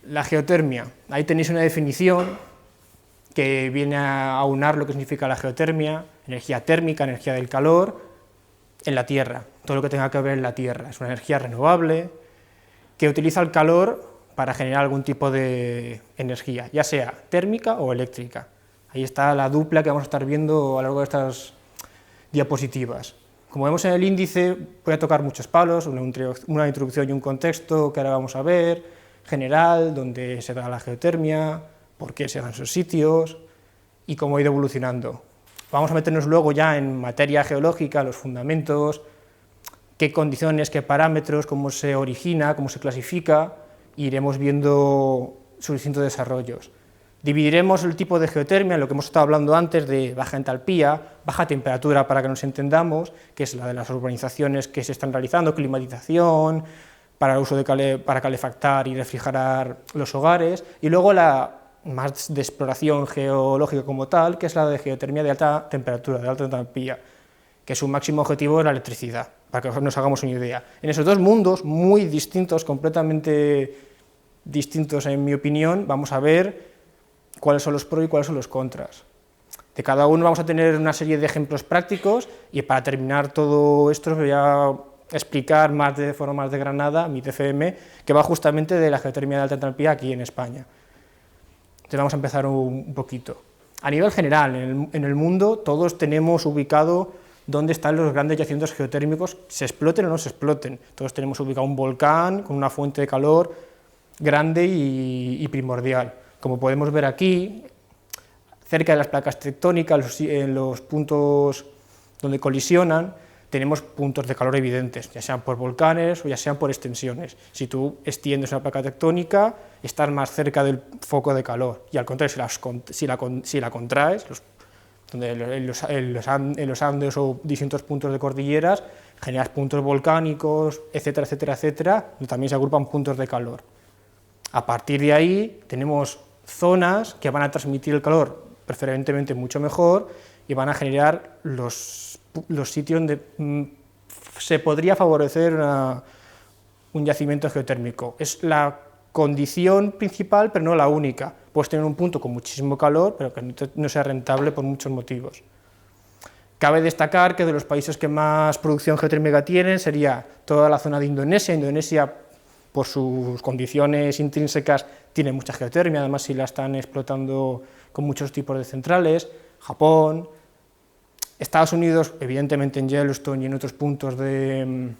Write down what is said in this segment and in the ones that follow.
La geotermia, ahí tenéis una definición que viene a aunar lo que significa la geotermia, energía térmica, energía del calor, en la Tierra, todo lo que tenga que ver en la Tierra. Es una energía renovable que utiliza el calor para generar algún tipo de energía, ya sea térmica o eléctrica. Ahí está la dupla que vamos a estar viendo a lo largo de estas diapositivas. Como vemos en el índice, voy a tocar muchos palos, una introducción y un contexto que ahora vamos a ver, general, dónde se da la geotermia, por qué se dan esos sitios y cómo ha ido evolucionando. Vamos a meternos luego ya en materia geológica, los fundamentos, qué condiciones, qué parámetros, cómo se origina, cómo se clasifica, e iremos viendo sus distintos desarrollos. Dividiremos el tipo de geotermia, lo que hemos estado hablando antes, de baja entalpía, baja temperatura para que nos entendamos, que es la de las urbanizaciones que se están realizando, climatización, para el uso para calefactar y refrigerar los hogares, y luego la más de exploración geológica como tal, que es la de geotermia de alta temperatura, de alta entalpía, que su máximo objetivo es la electricidad, para que nos hagamos una idea. En esos dos mundos, muy distintos, completamente distintos en mi opinión, vamos a ver cuáles son los pros y cuáles son los contras. De cada uno vamos a tener una serie de ejemplos prácticos, y para terminar todo esto os voy a explicar de forma más desgranada mi TFM, que va justamente de la geotermia de alta entalpía aquí en España. Entonces vamos a empezar un poquito. A nivel general, en el mundo todos tenemos ubicado dónde están los grandes yacimientos geotérmicos, se exploten o no se exploten. Todos tenemos ubicado un volcán con una fuente de calor grande y primordial. Como podemos ver aquí, cerca de las placas tectónicas, en los puntos donde colisionan, tenemos puntos de calor evidentes, ya sean por volcanes o ya sean por extensiones. Si tú extiendes una placa tectónica, estás más cerca del foco de calor, y al contrario, si la contraes, en los Andes o distintos puntos de cordilleras, generas puntos volcánicos, etcétera, etcétera, etcétera, donde también se agrupan puntos de calor. A partir de ahí tenemos zonas que van a transmitir el calor preferentemente mucho mejor y van a generar los sitios donde se podría favorecer un yacimiento geotérmico. Es la condición principal, pero no la única. Puedes tener un punto con muchísimo calor, pero que no sea rentable por muchos motivos. Cabe destacar que de los países que más producción geotérmica tienen sería toda la zona de Indonesia. Indonesia, por sus condiciones intrínsecas, tiene mucha geotermia, además si la están explotando con muchos tipos de centrales. Japón, Estados Unidos, evidentemente en Yellowstone y en otros puntos de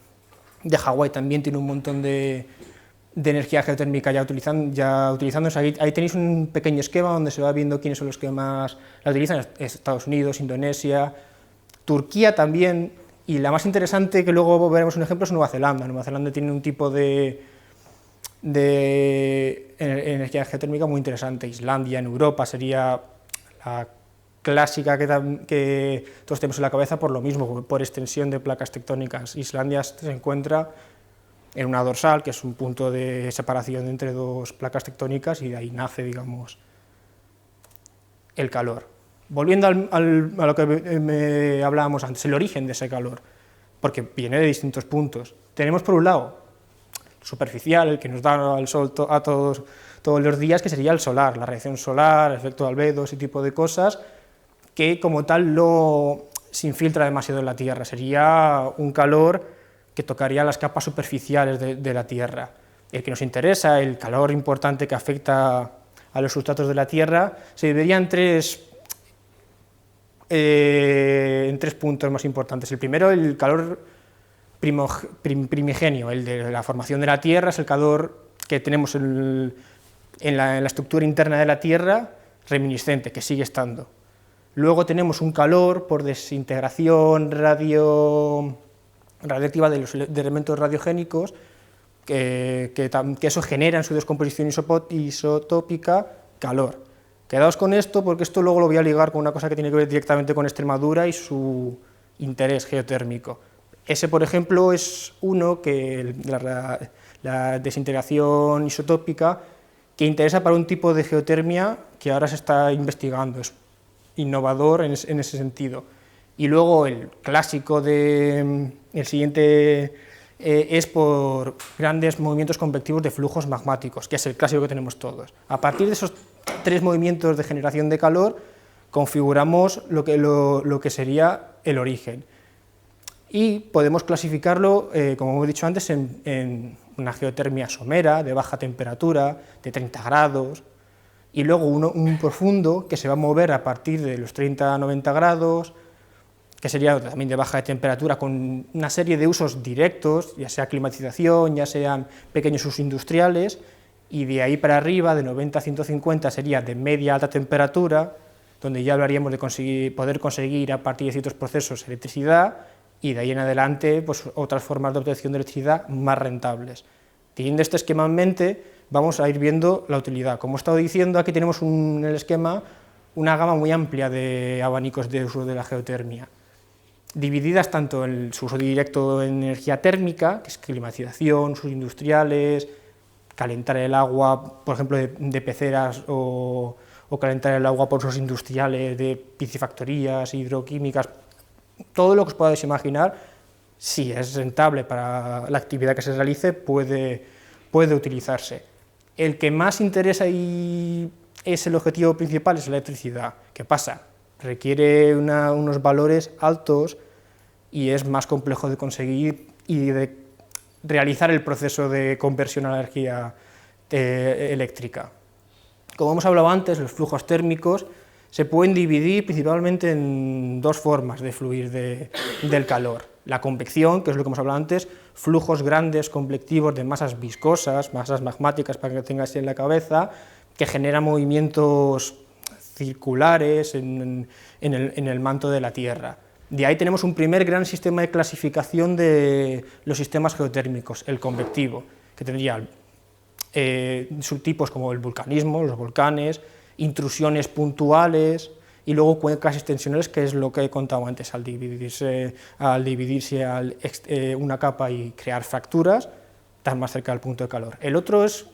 Hawái también tiene un montón de energía geotérmica ya utilizándose. Ahí tenéis un pequeño esquema donde se va viendo quiénes son los que más la utilizan: Estados Unidos, Indonesia, Turquía también, y la más interesante, que luego veremos un ejemplo, es Nueva Zelanda. Nueva Zelanda tiene un tipo de energía geotérmica muy interesante. Islandia en Europa sería la clásica que todos tenemos en la cabeza por lo mismo, por extensión de placas tectónicas. Islandia se encuentra en una dorsal, que es un punto de separación entre dos placas tectónicas, y de ahí nace, digamos, el calor. Volviendo a lo que hablábamos antes, el origen de ese calor, porque viene de distintos puntos. Tenemos por un lado superficial, el que nos da el sol a todos los días, que sería el solar, la radiación solar, el efecto de albedo, ese tipo de cosas, que como tal no se infiltra demasiado en la Tierra, sería un calor que tocaría las capas superficiales de la Tierra. El que nos interesa, el calor importante que afecta a los sustratos de la Tierra, se dividiría en tres puntos más importantes. El primero, el calor primigenio, el de la formación de la Tierra, es el calor que tenemos en la estructura interna de la Tierra, reminiscente, que sigue estando. Luego tenemos un calor por desintegración radioactiva de elementos radiogénicos, que eso genera en su descomposición isotópica calor. Quedaos con esto, porque esto luego lo voy a ligar con una cosa que tiene que ver directamente con Extremadura y su interés geotérmico. Ese, por ejemplo, es uno que la desintegración isotópica, que interesa para un tipo de geotermia que ahora se está investigando, es innovador en ese sentido. Y luego el clásico el siguiente es por grandes movimientos convectivos de flujos magmáticos, que es el clásico que tenemos todos. A partir de esos 3 movimientos de generación de calor, configuramos lo que sería el origen. Y podemos clasificarlo, como hemos dicho antes, en una geotermia somera, de baja temperatura, de 30 grados, y luego un profundo que se va a mover a partir de los 30 a 90 grados, que sería también de baja temperatura, con una serie de usos directos, ya sea climatización, ya sean pequeños usos industriales, y de ahí para arriba, de 90 a 150, sería de media a alta temperatura, donde ya hablaríamos de poder conseguir a partir de ciertos procesos electricidad, y de ahí en adelante pues, otras formas de obtención de electricidad más rentables. Teniendo este esquema en mente, vamos a ir viendo la utilidad. Como he estado diciendo, aquí tenemos en el esquema una gama muy amplia de abanicos de uso de la geotermia, divididas tanto en su uso directo en energía térmica, que es climatización, usos industriales, calentar el agua, por ejemplo, de peceras, o calentar el agua por usos industriales de piscifactorías, hidroquímicas, todo lo que os podáis imaginar, si es rentable para la actividad que se realice, puede utilizarse. El que más interesa y es el objetivo principal es la electricidad. ¿Qué pasa? Requiere unos valores altos y es más complejo de conseguir y de realizar el proceso de conversión a la energía eléctrica. Como hemos hablado antes, los flujos térmicos se pueden dividir principalmente en 2 formas de fluir del calor. La convección, que es lo que hemos hablado antes, flujos grandes convectivos de masas viscosas, masas magmáticas, para que lo tengáis en la cabeza, que generan movimientos circulares en el manto de la Tierra. De ahí tenemos un primer gran sistema de clasificación de los sistemas geotérmicos, el convectivo, que tendría subtipos como el vulcanismo, los volcanes, intrusiones puntuales, y luego cuencas extensionales, que es lo que he contado antes, al dividirse una capa y crear fracturas, están más cerca del punto de calor. El otro es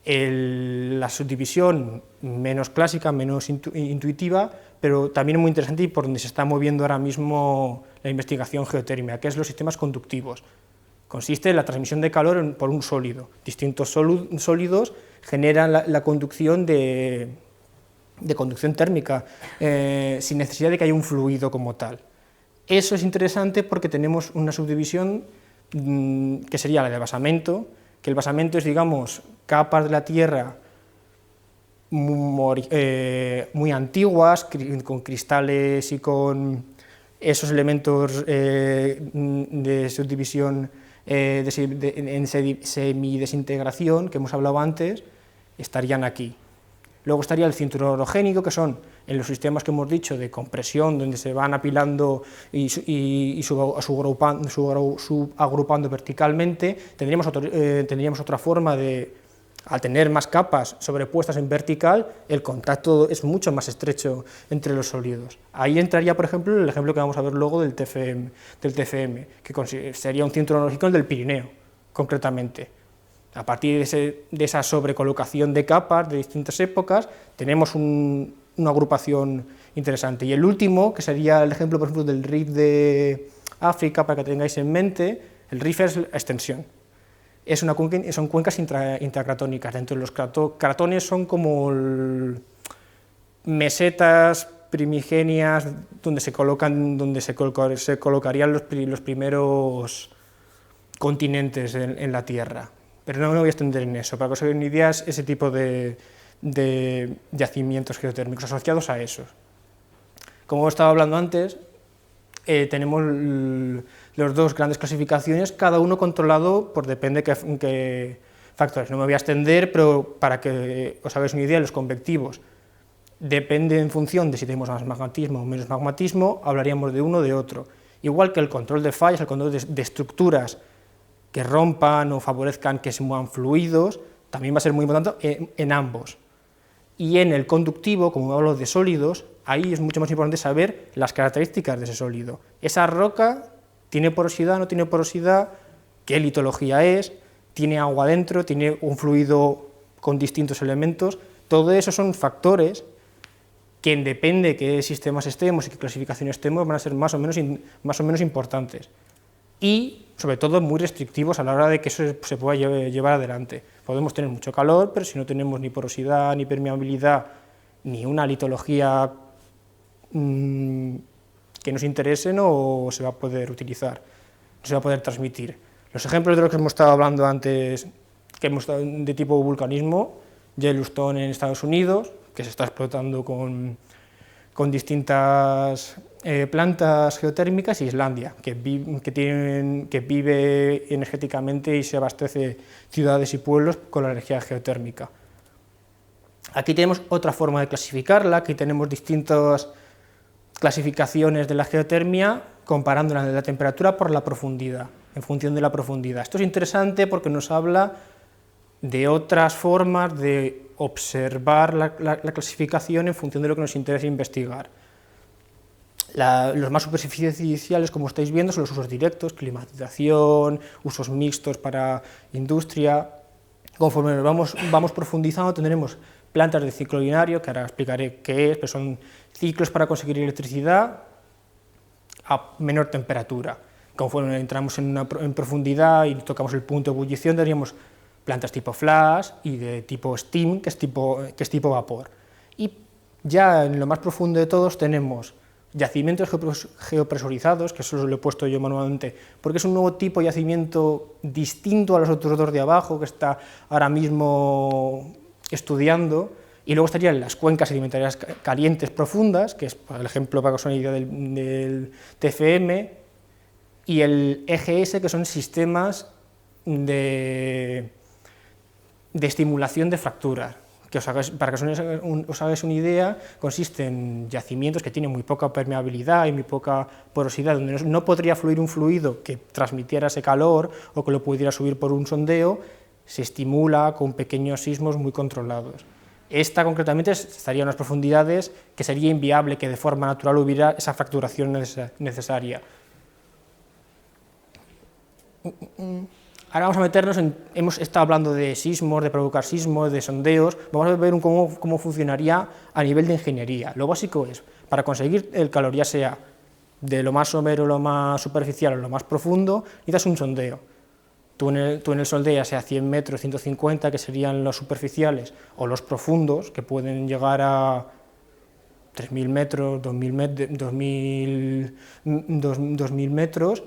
la subdivisión menos clásica, menos intuitiva, pero también muy interesante y por donde se está moviendo ahora mismo la investigación geotérmica, que es los sistemas conductivos. Consiste en la transmisión de calor por un sólido. Distintos sólidos generan la conducción de conducción térmica, sin necesidad de que haya un fluido como tal. Eso es interesante porque tenemos una subdivisión que sería la de basamento, que el basamento es, digamos, capas de la Tierra muy antiguas, con cristales y con esos elementos de subdivisión en semidesintegración que hemos hablado antes, estarían aquí. Luego estaría el cinturón orogénico, que son en los sistemas que hemos dicho de compresión, donde se van apilando y subagrupando verticalmente. Tendríamos otra forma de, al tener más capas sobrepuestas en vertical, el contacto es mucho más estrecho entre los sólidos. Ahí entraría, por ejemplo, el ejemplo que vamos a ver luego del TFM, que sería un cinturón orogénico del Pirineo, concretamente. A partir de esa sobrecolocación de capas de distintas épocas, tenemos una agrupación interesante. Y el último, que sería el ejemplo, por ejemplo, del Rif de África, para que tengáis en mente, el Rif es la extensión. Son cuencas intracratónicas. Dentro de los cratones son como mesetas primigenias donde se colocarían los primeros continentes en la Tierra. Pero no me voy a extender en eso, para que os hagáis una idea, es ese tipo de yacimientos geotérmicos asociados a esos. Como estaba hablando antes, tenemos los 2 grandes clasificaciones, cada uno controlado por depende qué factores. No me voy a extender, pero para que os hagáis una idea, los convectivos depende en función de si tenemos más magmatismo o menos magmatismo, hablaríamos de uno o de otro. Igual que el control de fallas, el control de estructuras que rompan o favorezcan que se muevan fluidos, también va a ser muy importante en ambos. Y en el conductivo, como hablo de sólidos, ahí es mucho más importante saber las características de ese sólido. ¿Esa roca tiene porosidad, no tiene porosidad? ¿Qué litología es? ¿Tiene agua dentro? ¿Tiene un fluido con distintos elementos? Todo eso son factores que, depende de qué sistemas estemos y qué clasificación estemos, van a ser más o menos importantes. y, sobre todo, muy restrictivos a la hora de que eso se pueda llevar adelante. Podemos tener mucho calor, pero si no tenemos ni porosidad, ni permeabilidad, ni una litología que nos interese, no se va a poder utilizar, no se va a poder transmitir. Los ejemplos de los que hemos estado hablando antes, de tipo vulcanismo, Yellowstone en Estados Unidos, que se está explotando con distintas plantas geotérmicas, y Islandia, que vive energéticamente y se abastece ciudades y pueblos con la energía geotérmica. Aquí tenemos otra forma de clasificarla, aquí tenemos distintas clasificaciones de la geotermia comparando la temperatura por la profundidad, en función de la profundidad. Esto es interesante porque nos habla de otras formas de observar la clasificación en función de lo que nos interesa investigar. Los más superficiales, como estáis viendo, son los usos directos, climatización, usos mixtos para industria. Conforme nos vamos profundizando, tendremos plantas de ciclo binario, que ahora explicaré qué es, pero son ciclos para conseguir electricidad a menor temperatura. Conforme entramos en profundidad y tocamos el punto de ebullición, tendríamos plantas tipo flash y de tipo steam, que es tipo vapor. Y ya en lo más profundo de todos tenemos yacimientos geopresurizados, que eso lo he puesto yo manualmente, porque es un nuevo tipo de yacimiento distinto a los otros dos de abajo, que está ahora mismo estudiando, y luego estarían las cuencas sedimentarias calientes profundas, que es el ejemplo para que os hagáis una idea del TFM, y el EGS, que son sistemas de estimulación de fracturas, que para que os hagáis una idea, consiste en yacimientos que tienen muy poca permeabilidad y muy poca porosidad, donde no podría fluir un fluido que transmitiera ese calor o que lo pudiera subir por un sondeo, se estimula con pequeños sismos muy controlados. Esta concretamente estaría en unas profundidades que sería inviable que de forma natural hubiera esa fracturación necesaria. Ahora vamos a meternos hemos estado hablando de sismos, de provocar sismos, de sondeos, vamos a ver cómo funcionaría a nivel de ingeniería. Lo básico es, para conseguir el calor, ya sea de lo más somero, lo más superficial o lo más profundo, necesitas un sondeo. Tú en el sondeo, sea 100 metros, 150, que serían los superficiales, o los profundos, que pueden llegar a 3.000 metros, 2.000 metros,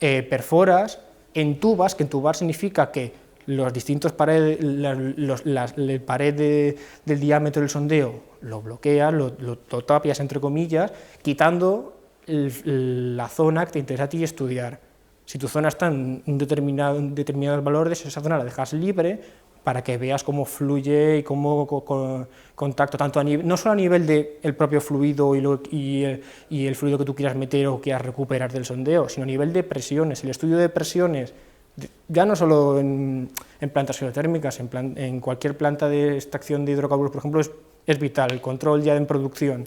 perforas, entubas, que entubar significa que los distintos paredes, la pared del diámetro del sondeo lo bloqueas, lo tapias entre comillas, quitando la zona que te interesa a ti estudiar. Si tu zona está en determinados valores, esa zona la dejas libre para que veas cómo fluye y cómo contacto, tanto no solo a nivel del propio fluido y el fluido que tú quieras meter o quieras recuperar del sondeo, sino a nivel de presiones. El estudio de presiones, ya no solo en plantas geotérmicas, en cualquier planta de extracción de hidrocarburos, por ejemplo, es vital. El control ya en producción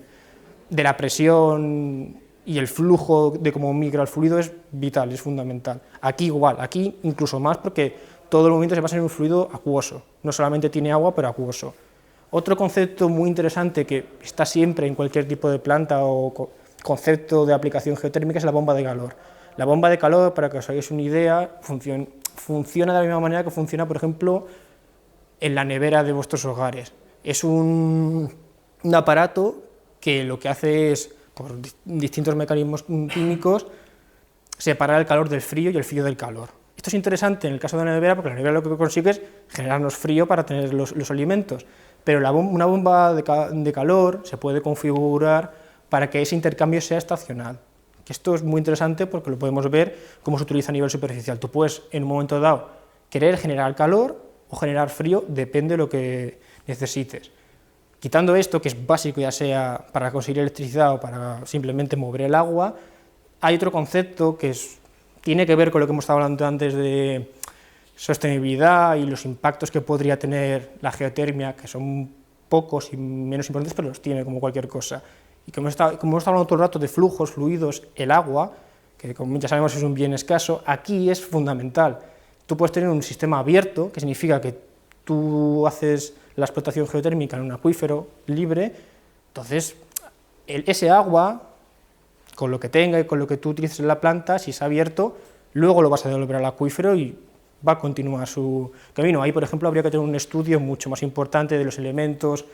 de la presión y el flujo de cómo migra el fluido es vital, es fundamental. Aquí igual, aquí incluso más porque todo el movimiento se basa en un fluido acuoso, no solamente tiene agua, pero acuoso. Otro concepto muy interesante que está siempre en cualquier tipo de planta o concepto de aplicación geotérmica es la bomba de calor. La bomba de calor, para que os hagáis una idea, funciona de la misma manera que funciona, por ejemplo, en la nevera de vuestros hogares. Es un aparato que lo que hace es, por distintos mecanismos químicos, separar el calor del frío y el frío del calor. Esto es interesante en el caso de la nevera, porque la nevera lo que consigue es generarnos frío para tener los alimentos, pero una bomba de calor se puede configurar para que ese intercambio sea estacional. Esto es muy interesante porque lo podemos ver cómo se utiliza a nivel superficial. Tú puedes, en un momento dado, querer generar calor o generar frío, depende de lo que necesites. Quitando esto, que es básico, ya sea para conseguir electricidad o para simplemente mover el agua, hay otro concepto que tiene que ver con lo que hemos estado hablando antes de sostenibilidad y los impactos que podría tener la geotermia, que son pocos y menos importantes, pero los tiene como cualquier cosa. Y como hemos estado hablando todo el rato de flujos, fluidos, el agua, que como ya sabemos es un bien escaso, aquí es fundamental. Tú puedes tener un sistema abierto, que significa que tú haces la explotación geotérmica en un acuífero libre, entonces ese agua, con lo que tenga y con lo que tú utilices en la planta, si es abierto, luego lo vas a devolver al acuífero y va a continuar su camino. Ahí, por ejemplo, habría que tener un estudio mucho más importante de los elementos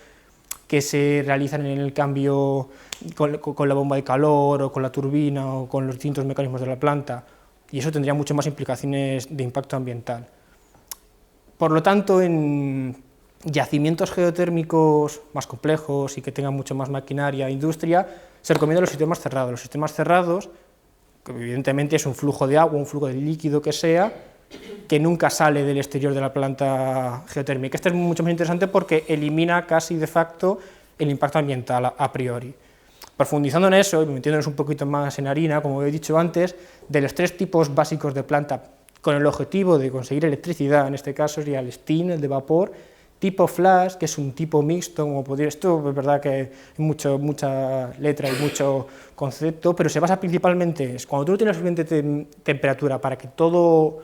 que se realizan en el cambio con la bomba de calor, o con la turbina, o con los distintos mecanismos de la planta, y eso tendría muchas más implicaciones de impacto ambiental. Por lo tanto, en yacimientos geotérmicos más complejos y que tengan mucho más maquinaria e industria, se recomiendan los sistemas cerrados. Los sistemas cerrados, que evidentemente es un flujo de agua, un flujo de líquido que sea, que nunca sale del exterior de la planta geotérmica. Este es mucho más interesante porque elimina casi de facto el impacto ambiental a priori. Profundizando en eso y metiéndonos un poquito más en harina, como he dicho antes, de los 3 tipos básicos de planta con el objetivo de conseguir electricidad, en este caso sería el steam, el de vapor, tipo flash, que es un tipo mixto, como podría, esto es verdad que hay mucha letra y mucho concepto, pero se basa principalmente, cuando tú no tienes suficiente temperatura para que todo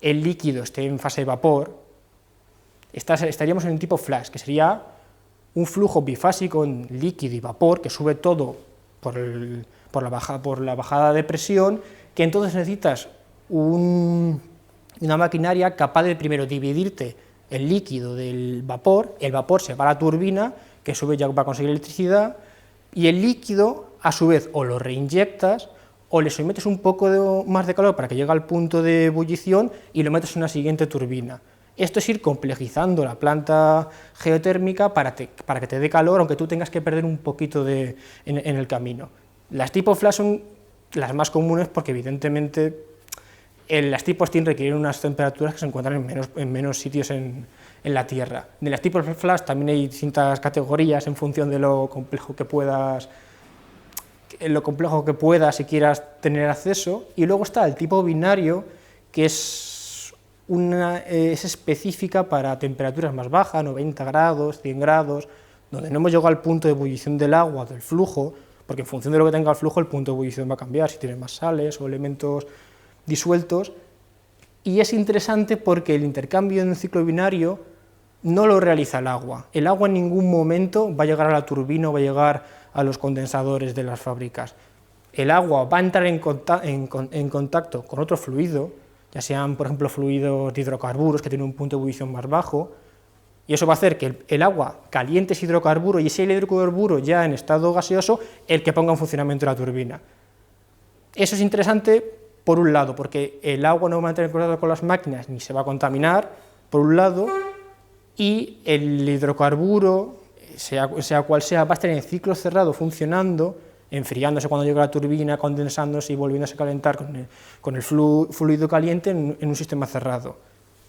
el líquido esté en fase de vapor, estaríamos en un tipo flash, que sería un flujo bifásico en líquido y vapor, que sube todo por la bajada de presión, que entonces necesitas una maquinaria capaz de primero dividirte el líquido del vapor, el vapor se va a la turbina, que sube ya para conseguir electricidad, y el líquido, a su vez, o lo reinyectas, o le sometes un poco más de calor para que llegue al punto de ebullición y lo metes en una siguiente turbina. Esto es ir complejizando la planta geotérmica para que te dé calor, aunque tú tengas que perder un poquito en el camino. Las tipo flash son las más comunes porque evidentemente las tipo steam requieren unas temperaturas que se encuentran en menos sitios en la Tierra. De las tipo flash también hay distintas categorías en función de lo complejo que puedas y quieras tener acceso, y luego está el tipo binario, que es específica para temperaturas más bajas, 90 grados, 100 grados, donde no hemos llegado al punto de ebullición del agua, del flujo, porque en función de lo que tenga el flujo, el punto de ebullición va a cambiar, si tiene más sales o elementos disueltos, y es interesante porque el intercambio en un ciclo binario no lo realiza el agua en ningún momento va a llegar a la turbina o va a llegar a los condensadores de las fábricas. El agua va a entrar en contacto con otro fluido, ya sean, por ejemplo, fluidos de hidrocarburos que tienen un punto de ebullición más bajo, y eso va a hacer que el agua caliente ese hidrocarburo, y ese hidrocarburo ya en estado gaseoso, el que ponga en funcionamiento la turbina. Eso es interesante por un lado, porque el agua no va a entrar en contacto con las máquinas ni se va a contaminar, por un lado, y el hidrocarburo, sea cual sea, va a estar en ciclo cerrado funcionando, enfriándose cuando llega la turbina, condensándose y volviéndose a calentar con el fluido caliente en un sistema cerrado.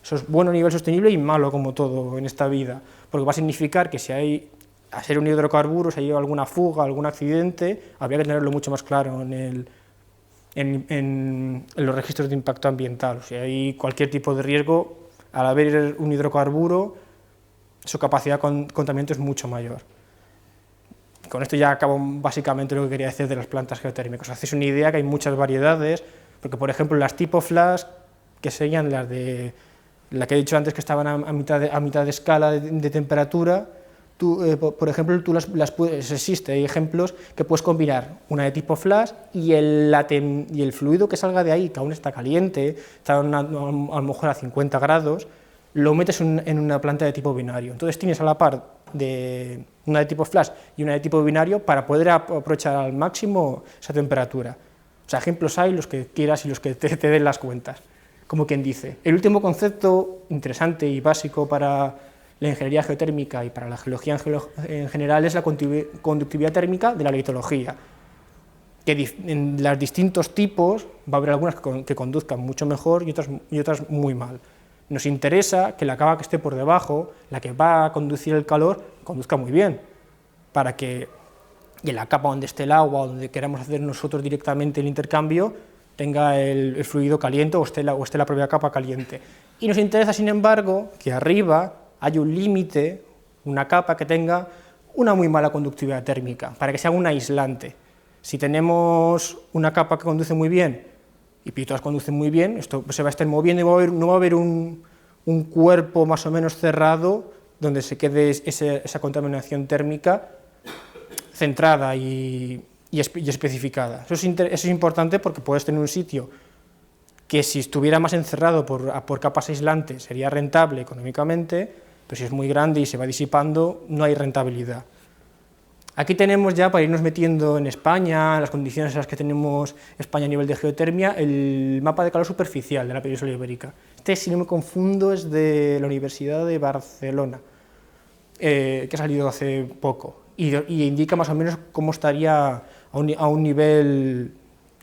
Eso es bueno a nivel sostenible y malo como todo en esta vida, porque va a significar que si hay, a ser un hidrocarburo, si hay alguna fuga, algún accidente, habría que tenerlo mucho más claro en los registros de impacto ambiental. O sea, hay cualquier tipo de riesgo, al haber un hidrocarburo, su capacidad de contaminamiento es mucho mayor. Con esto ya acabo básicamente lo que quería decir de las plantas geotérmicas. Os hacéis una idea que hay muchas variedades, porque por ejemplo las tipo flash, que serían las de la que he dicho antes, que estaban a mitad de escala de temperatura, por ejemplo, hay ejemplos que puedes combinar una de tipo flash y el fluido que salga de ahí, que aún está caliente, está a lo mejor a 50 grados, lo metes en una planta de tipo binario. Entonces tienes a la par de una de tipo flash y una de tipo binario para poder aprovechar al máximo esa temperatura. O sea, ejemplos hay los que quieras y los que te den las cuentas, como quien dice. El último concepto interesante y básico para la ingeniería geotérmica y para la geología en general es la conductividad térmica de la litología, que en los distintos tipos va a haber algunas que conduzcan mucho mejor y otras muy mal. Nos interesa que la capa que esté por debajo, la que va a conducir el calor, conduzca muy bien, para que en la capa donde esté el agua o donde queramos hacer nosotros directamente el intercambio, tenga el fluido caliente o esté la propia capa caliente. Y nos interesa, sin embargo, que arriba hay un límite, una capa que tenga una muy mala conductividad térmica, para que sea un aislante. Si tenemos una capa que conduce muy bien y todas conducen muy bien, esto se va a estar moviendo y no va a haber un cuerpo más o menos cerrado donde se quede esa contaminación térmica centrada y y especificada. Eso es importante porque puedes tener un sitio que si estuviera más encerrado por capas aislantes sería rentable económicamente, pero si es muy grande y se va disipando, no hay rentabilidad. Aquí tenemos ya, para irnos metiendo en España, en las condiciones en las que tenemos España a nivel de geotermia, el mapa de calor superficial de la península ibérica. Este, si no me confundo, es de la Universidad de Barcelona, que ha salido hace poco, y indica más o menos cómo estaría a un nivel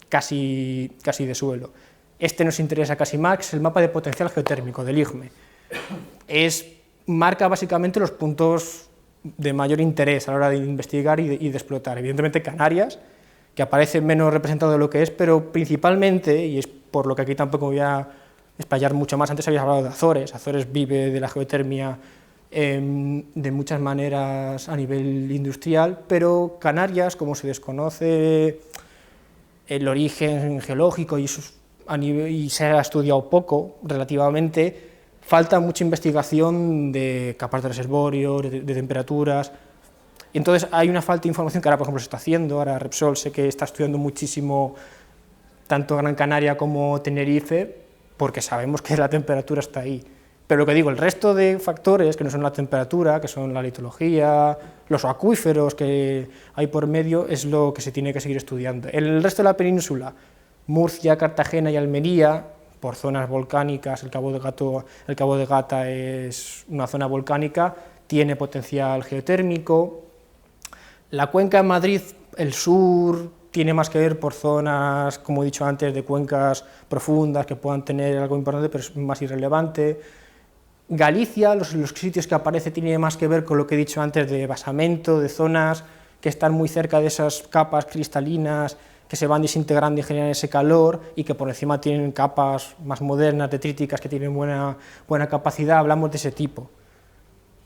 casi de suelo. Este nos interesa casi más, es el mapa de potencial geotérmico del IGME. Marca básicamente los puntos de mayor interés a la hora de investigar y de explotar. Evidentemente Canarias, que aparece menos representado de lo que es, pero principalmente, y es por lo que aquí tampoco voy a explayar mucho más, antes habéis hablado de Azores. Azores vive de la geotermia de muchas maneras a nivel industrial, pero Canarias, como se desconoce el origen geológico y se ha estudiado poco relativamente, falta mucha investigación de capas de reservorio, de temperaturas, y entonces hay una falta de información que ahora, por ejemplo, se está haciendo. Ahora Repsol sé que está estudiando muchísimo tanto Gran Canaria como Tenerife, porque sabemos que la temperatura está ahí. Pero lo que digo, el resto de factores que no son la temperatura, que son la litología, los acuíferos que hay por medio, es lo que se tiene que seguir estudiando. El resto de la península, Murcia, Cartagena y Almería, por zonas volcánicas, el Cabo de Gata es una zona volcánica, tiene potencial geotérmico. La cuenca de Madrid, el sur, tiene más que ver por zonas, como he dicho antes, de cuencas profundas que puedan tener algo importante, pero es más irrelevante. Galicia, los sitios que aparece, tiene más que ver con lo que he dicho antes de basamento, de zonas que están muy cerca de esas capas cristalinas que se van desintegrando y generan ese calor, y que por encima tienen capas más modernas, detríticas, que tienen buena capacidad. Hablamos de ese tipo.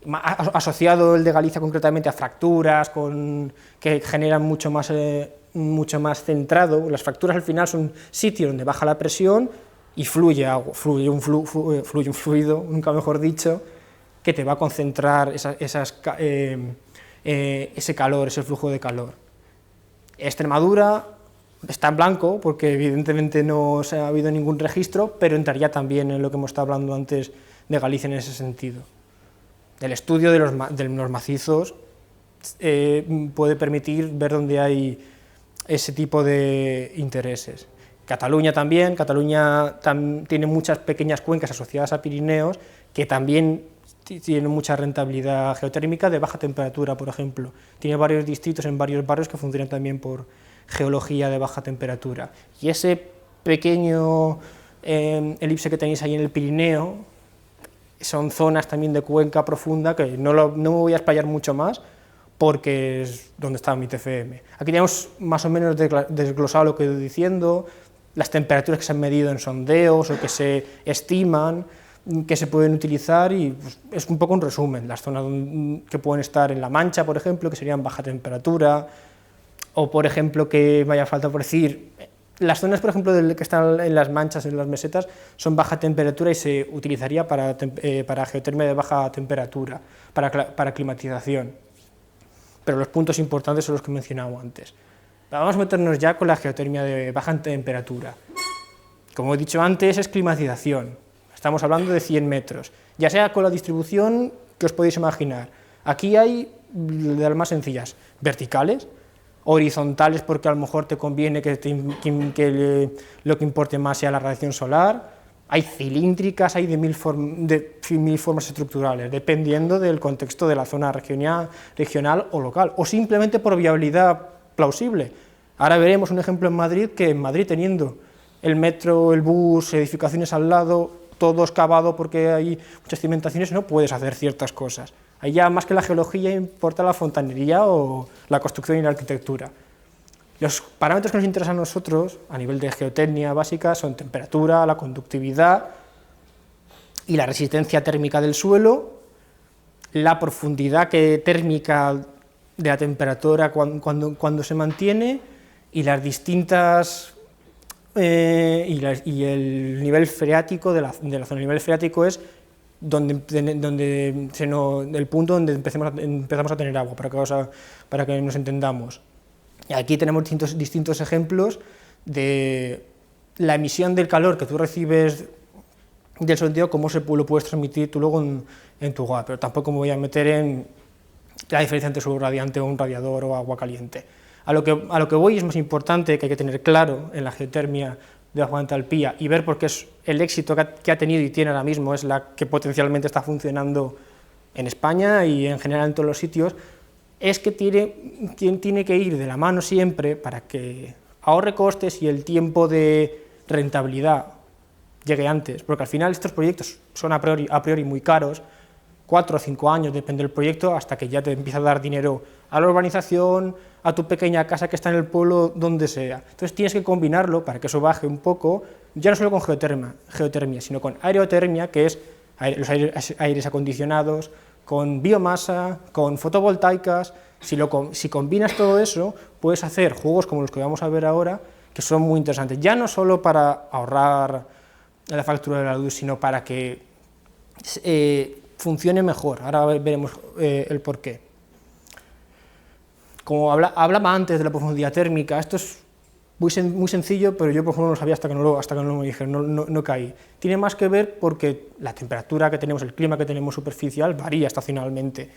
Asociado el de Galicia concretamente a fracturas que generan mucho más centrado. Las fracturas al final son sitios donde baja la presión y fluye agua, fluye un fluido, nunca mejor dicho, que te va a concentrar ese calor, ese flujo de calor. Extremadura está en blanco porque evidentemente no ha habido ningún registro, pero entraría también en lo que hemos estado hablando antes de Galicia en ese sentido. El estudio de los macizos puede permitir ver dónde hay ese tipo de intereses. Cataluña también, tiene muchas pequeñas cuencas asociadas a Pirineos que también tienen mucha rentabilidad geotérmica de baja temperatura, por ejemplo. Tiene varios distritos en varios barrios que funcionan también por geología de baja temperatura. Y ese pequeño elipse que tenéis ahí en el Pirineo son zonas también de cuenca profunda que no me voy a explayar mucho más porque es donde está mi TFM. Aquí tenemos más o menos desglosado lo que he ido diciendo, las temperaturas que se han medido en sondeos o que se estiman, que se pueden utilizar, y pues, es un poco un resumen. Las zonas que pueden estar en La Mancha, por ejemplo, que serían baja temperatura, o por ejemplo, que vaya falta por decir, las zonas, por ejemplo, que están en las manchas, en las mesetas, son baja temperatura y se utilizaría para geotermia de baja temperatura, para climatización. Pero los puntos importantes son los que he mencionado antes. Vamos a meternos ya con la geotermia de baja temperatura. Como he dicho antes, es climatización. Estamos hablando de 100 metros, ya sea con la distribución que os podéis imaginar. Aquí hay de las más sencillas, verticales, horizontales porque a lo mejor te conviene que lo que importe más sea la radiación solar. Hay cilíndricas, hay de mil formas estructurales, dependiendo del contexto de la zona regional o local, o simplemente por viabilidad plausible. Ahora veremos un ejemplo en Madrid, que en Madrid, teniendo el metro, el bus, edificaciones al lado, todo excavado porque hay muchas cimentaciones, no puedes hacer ciertas cosas. Ahí ya más que la geología importa la fontanería o la construcción y la arquitectura. Los parámetros que nos interesan a nosotros, a nivel de geotecnia básica, son temperatura, la conductividad y la resistencia térmica del suelo, la profundidad térmica de la temperatura cuando se mantiene, y las distintas y el nivel freático de la zona. El nivel freático es el punto donde empezamos a tener agua, para que nos entendamos. Y aquí tenemos distintos ejemplos de la emisión del calor que tú recibes del sondeo, cómo lo puedes transmitir tú luego en tu hogar, pero tampoco me voy a meter en la diferencia entre suelo radiante o un radiador o agua caliente. A lo que voy es más importante, que hay que tener claro en la geotermia de baja entalpía y ver por qué es el éxito que ha tenido y tiene ahora mismo, es la que potencialmente está funcionando en España y en general en todos los sitios, es que tiene que ir de la mano siempre para que ahorre costes y el tiempo de rentabilidad llegue antes, porque al final estos proyectos son a priori muy caros, 4 o 5 años, depende del proyecto, hasta que ya te empieza a dar dinero a la urbanización, a tu pequeña casa que está en el pueblo, donde sea. Entonces tienes que combinarlo para que eso baje un poco, ya no solo con geotermia, sino con aerotermia, que es los aires acondicionados, con biomasa, con fotovoltaicas. Si combinas todo eso, puedes hacer juegos como los que vamos a ver ahora, que son muy interesantes, ya no solo para ahorrar la factura de la luz, sino para que funcione mejor. Ahora veremos el porqué. Como hablaba antes de la profundidad térmica, esto es muy sencillo, pero yo por ejemplo no lo sabía hasta que no me dijeron, no caí. Tiene más que ver porque la temperatura que tenemos, el clima que tenemos superficial varía estacionalmente,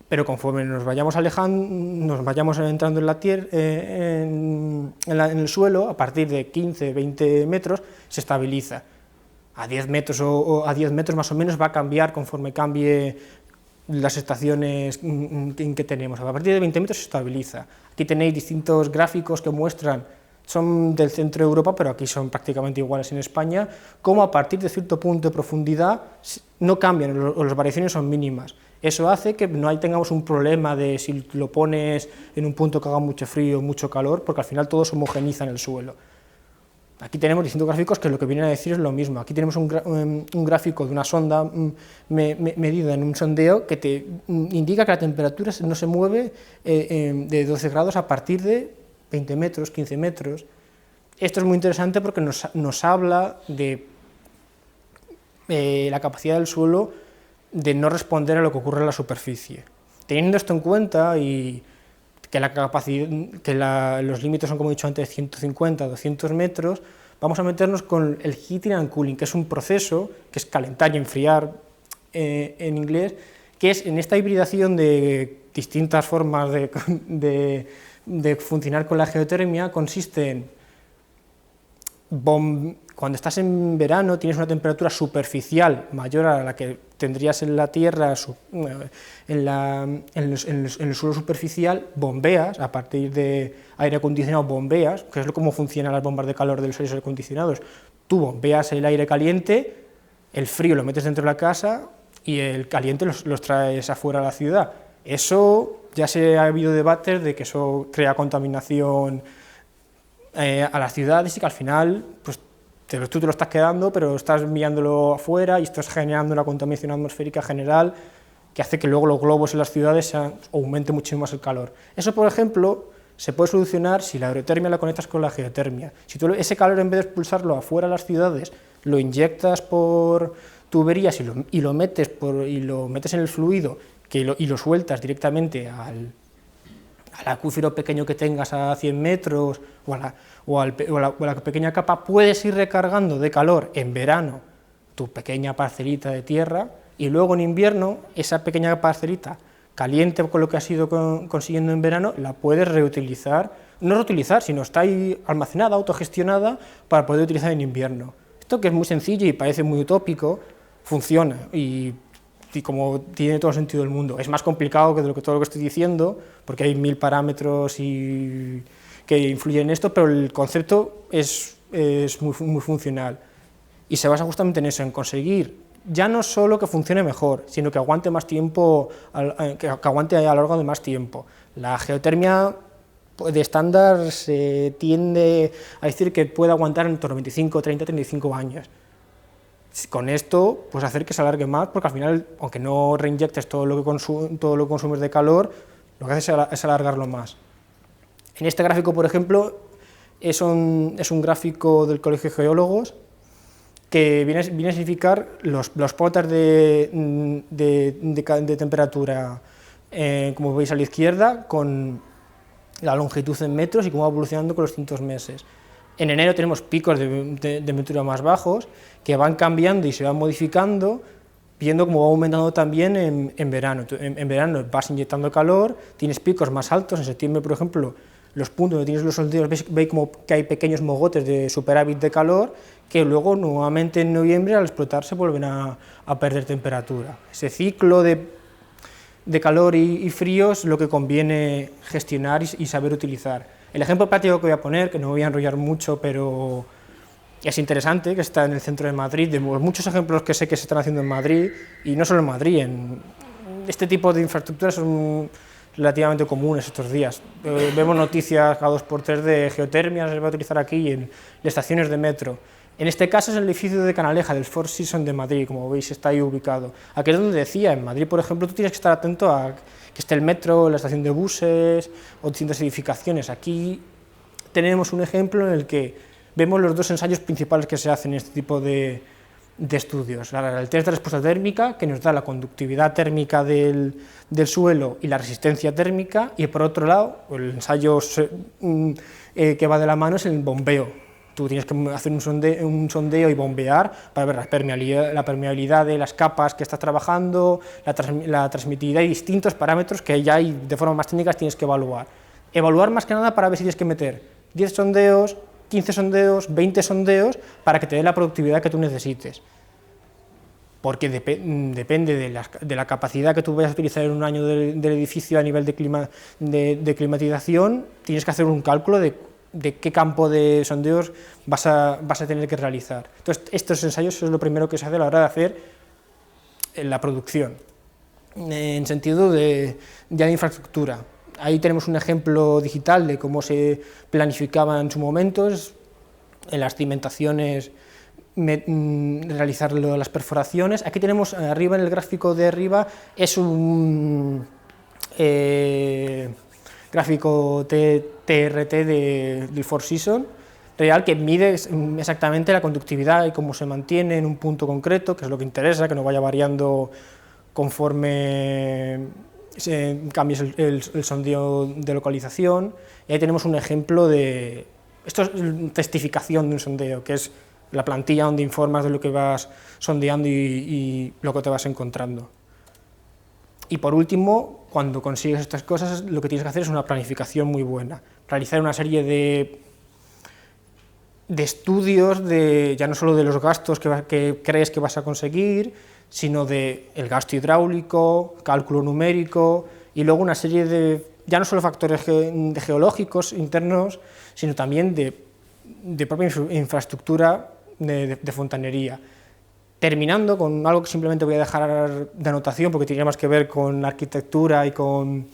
pero conforme nos vayamos alejando, nos vayamos entrando en la tierra, en el suelo, a partir de 15, 20 metros, se estabiliza. A 10 metros o a 10 metros más o menos va a cambiar conforme cambie las estaciones en que tenemos. A partir de 20 metros se estabiliza. Aquí tenéis distintos gráficos que muestran, son del centro de Europa, pero aquí son prácticamente iguales en España, cómo a partir de cierto punto de profundidad no cambian o las variaciones son mínimas. Eso hace que no tengamos un problema de si lo pones en un punto que haga mucho frío o mucho calor, porque al final todo se homogeniza en el suelo. Aquí tenemos distintos gráficos que lo que vienen a decir es lo mismo. Aquí tenemos un gráfico de una sonda medida en un sondeo que te indica que la temperatura no se mueve de 12 grados a partir de 20 metros, 15 metros. Esto es muy interesante porque nos habla de la capacidad del suelo de no responder a lo que ocurre en la superficie. Teniendo esto en cuenta y que los límites son, como he dicho antes, 150 a 200 metros, vamos a meternos con el heating and cooling, que es un proceso, que es calentar y enfriar en inglés, que es en esta hibridación de distintas formas de funcionar con la geotermia, consiste en cuando estás en verano tienes una temperatura superficial mayor a la que tendrías en la tierra, en el suelo superficial, bombeas, a partir de aire acondicionado bombeas, que es como funcionan las bombas de calor de los aires acondicionados. Tú bombeas el aire caliente, el frío lo metes dentro de la casa y el caliente los traes afuera a la ciudad. Eso ya ha habido debates de que eso crea contaminación a las ciudades y que al final pues, tú te lo estás quedando, pero estás enviándolo afuera y estás generando una contaminación atmosférica general que hace que luego los globos en las ciudades aumente muchísimo más el calor. Eso, por ejemplo, se puede solucionar si la aerotermia la conectas con la geotermia. Si tú ese calor, en vez de expulsarlo afuera de las ciudades, lo inyectas por tuberías y lo metes en el fluido y lo sueltas directamente al acuífero pequeño que tengas a 100 metros o a la pequeña capa, puedes ir recargando de calor en verano tu pequeña parcelita de tierra y luego en invierno esa pequeña parcelita caliente con lo que has ido consiguiendo en verano la puedes reutilizar, no reutilizar, sino está ahí almacenada, autogestionada para poder utilizar en invierno. Esto, que es muy sencillo y parece muy utópico, funciona y como tiene todo el sentido del mundo. Es más complicado que todo lo que estoy diciendo, porque hay 1000 parámetros que influyen en esto, pero el concepto es muy funcional. Y se basa justamente en eso, en conseguir ya no solo que funcione mejor, sino que aguante más tiempo, que aguante a lo largo de más tiempo. La geotermia de estándar se tiende a decir que puede aguantar en torno a 25, 30, 35 años. Con esto, pues hacer que se alargue más, porque al final, aunque no reinyectes todo lo que consumes de calor, lo que haces es alargarlo más. En este gráfico, por ejemplo, es un gráfico del Colegio de Geólogos que viene a significar los pautas de temperatura, como veis a la izquierda, con la longitud en metros y cómo va evolucionando con los distintos meses. En enero tenemos picos de temperatura más bajos que van cambiando y se van modificando, viendo cómo va aumentando también en verano. En verano vas inyectando calor, tienes picos más altos, en septiembre, por ejemplo, los puntos donde tienes los sondeos, veis como que hay pequeños mogotes de superávit de calor, que luego nuevamente en noviembre al explotar se vuelven a perder temperatura. Ese ciclo de calor y frío es lo que conviene gestionar y saber utilizar. El ejemplo práctico que voy a poner, que no voy a enrollar mucho, pero es interesante, que está en el centro de Madrid, de muchos ejemplos que sé que se están haciendo en Madrid, y no solo en Madrid, en este tipo de infraestructuras son relativamente comunes estos días. Vemos noticias cada 2x3 de geotermia, se va a utilizar aquí en estaciones de metro. En este caso es el edificio de Canaleja, del Four Seasons de Madrid, como veis está ahí ubicado. Aquí es donde decía, en Madrid, por ejemplo, tú tienes que estar atento a que esté el metro, la estación de buses o distintas edificaciones. Aquí tenemos un ejemplo en el que vemos los dos ensayos principales que se hacen en este tipo de estudios. El test de respuesta térmica, que nos da la conductividad térmica del suelo y la resistencia térmica, y por otro lado, el ensayo que va de la mano es el bombeo. Tú tienes que hacer un sondeo y bombear para ver la permeabilidad de las capas que estás trabajando, la transmitividad y distintos parámetros que ya hay de forma más técnica tienes que evaluar. Evaluar más que nada para ver si tienes que meter 10 sondeos, 15 sondeos, 20 sondeos, para que te dé la productividad que tú necesites. Porque depende de la capacidad que tú vayas a utilizar en un año del edificio a nivel de climatización, tienes que hacer un cálculo de qué campo de sondeos vas a tener que realizar. Entonces, estos ensayos es lo primero que se hace a la hora de hacer la producción, en sentido ya de infraestructura. Ahí tenemos un ejemplo digital de cómo se planificaba en su momento, en las cimentaciones, realizar las perforaciones. Aquí tenemos arriba, en el gráfico de arriba, es un gráfico TRT del Four Seasons real, que mide exactamente la conductividad y cómo se mantiene en un punto concreto, que es lo que interesa, que no vaya variando conforme cambies el sondeo de localización. Y ahí tenemos un ejemplo de... Esto es testificación de un sondeo, que es la plantilla donde informas de lo que vas sondeando y lo que te vas encontrando. Y por último, cuando consigues estas cosas, lo que tienes que hacer es una planificación muy buena. Realizar una serie de estudios, ya no solo de los gastos que crees que vas a conseguir, sino del gasto hidráulico, cálculo numérico, y luego una serie ya no solo factores geológicos internos, sino también de propia infraestructura de fontanería. Terminando con algo que simplemente voy a dejar de anotación, porque tiene más que ver con arquitectura y con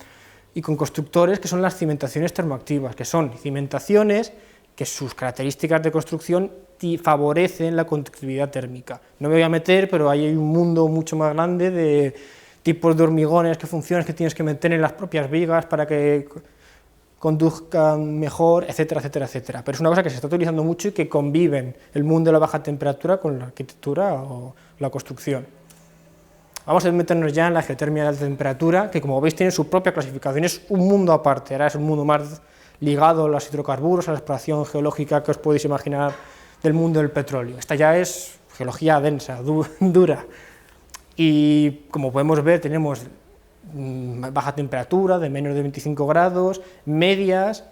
constructores, que son las cimentaciones termoactivas, que son cimentaciones que sus características de construcción favorecen la conductividad térmica. No me voy a meter, pero hay un mundo mucho más grande de tipos de hormigones, funciones que tienes que meter en las propias vigas para que conduzcan mejor, etcétera, etcétera, etcétera. Pero es una cosa que se está utilizando mucho y que conviven el mundo de la baja temperatura con la arquitectura o la construcción. Vamos a meternos ya en la geotermia de alta temperatura, que como veis tiene su propia clasificación, es un mundo aparte, ahora es un mundo más ligado a los hidrocarburos, a la exploración geológica que os podéis imaginar del mundo del petróleo. Esta ya es geología densa, dura, y como podemos ver tenemos baja temperatura de menos de 25 grados, medias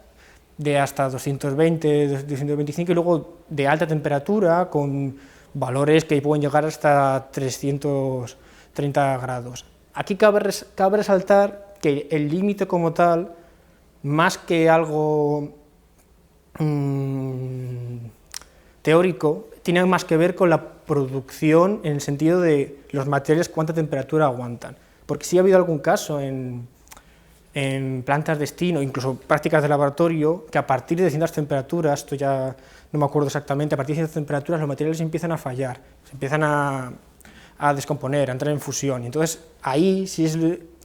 de hasta 220, 225 y luego de alta temperatura con valores que pueden llegar hasta 330 grados. Aquí cabe resaltar que el límite como tal, más que algo teórico, tiene más que ver con la producción en el sentido de los materiales cuánta temperatura aguantan. Porque sí ha habido algún caso en plantas destino, incluso prácticas de laboratorio, que a partir de ciertas temperaturas, esto ya no me acuerdo exactamente, a partir de ciertas temperaturas los materiales empiezan a fallar, se empiezan a descomponer, a entrar en fusión. Y entonces ahí sí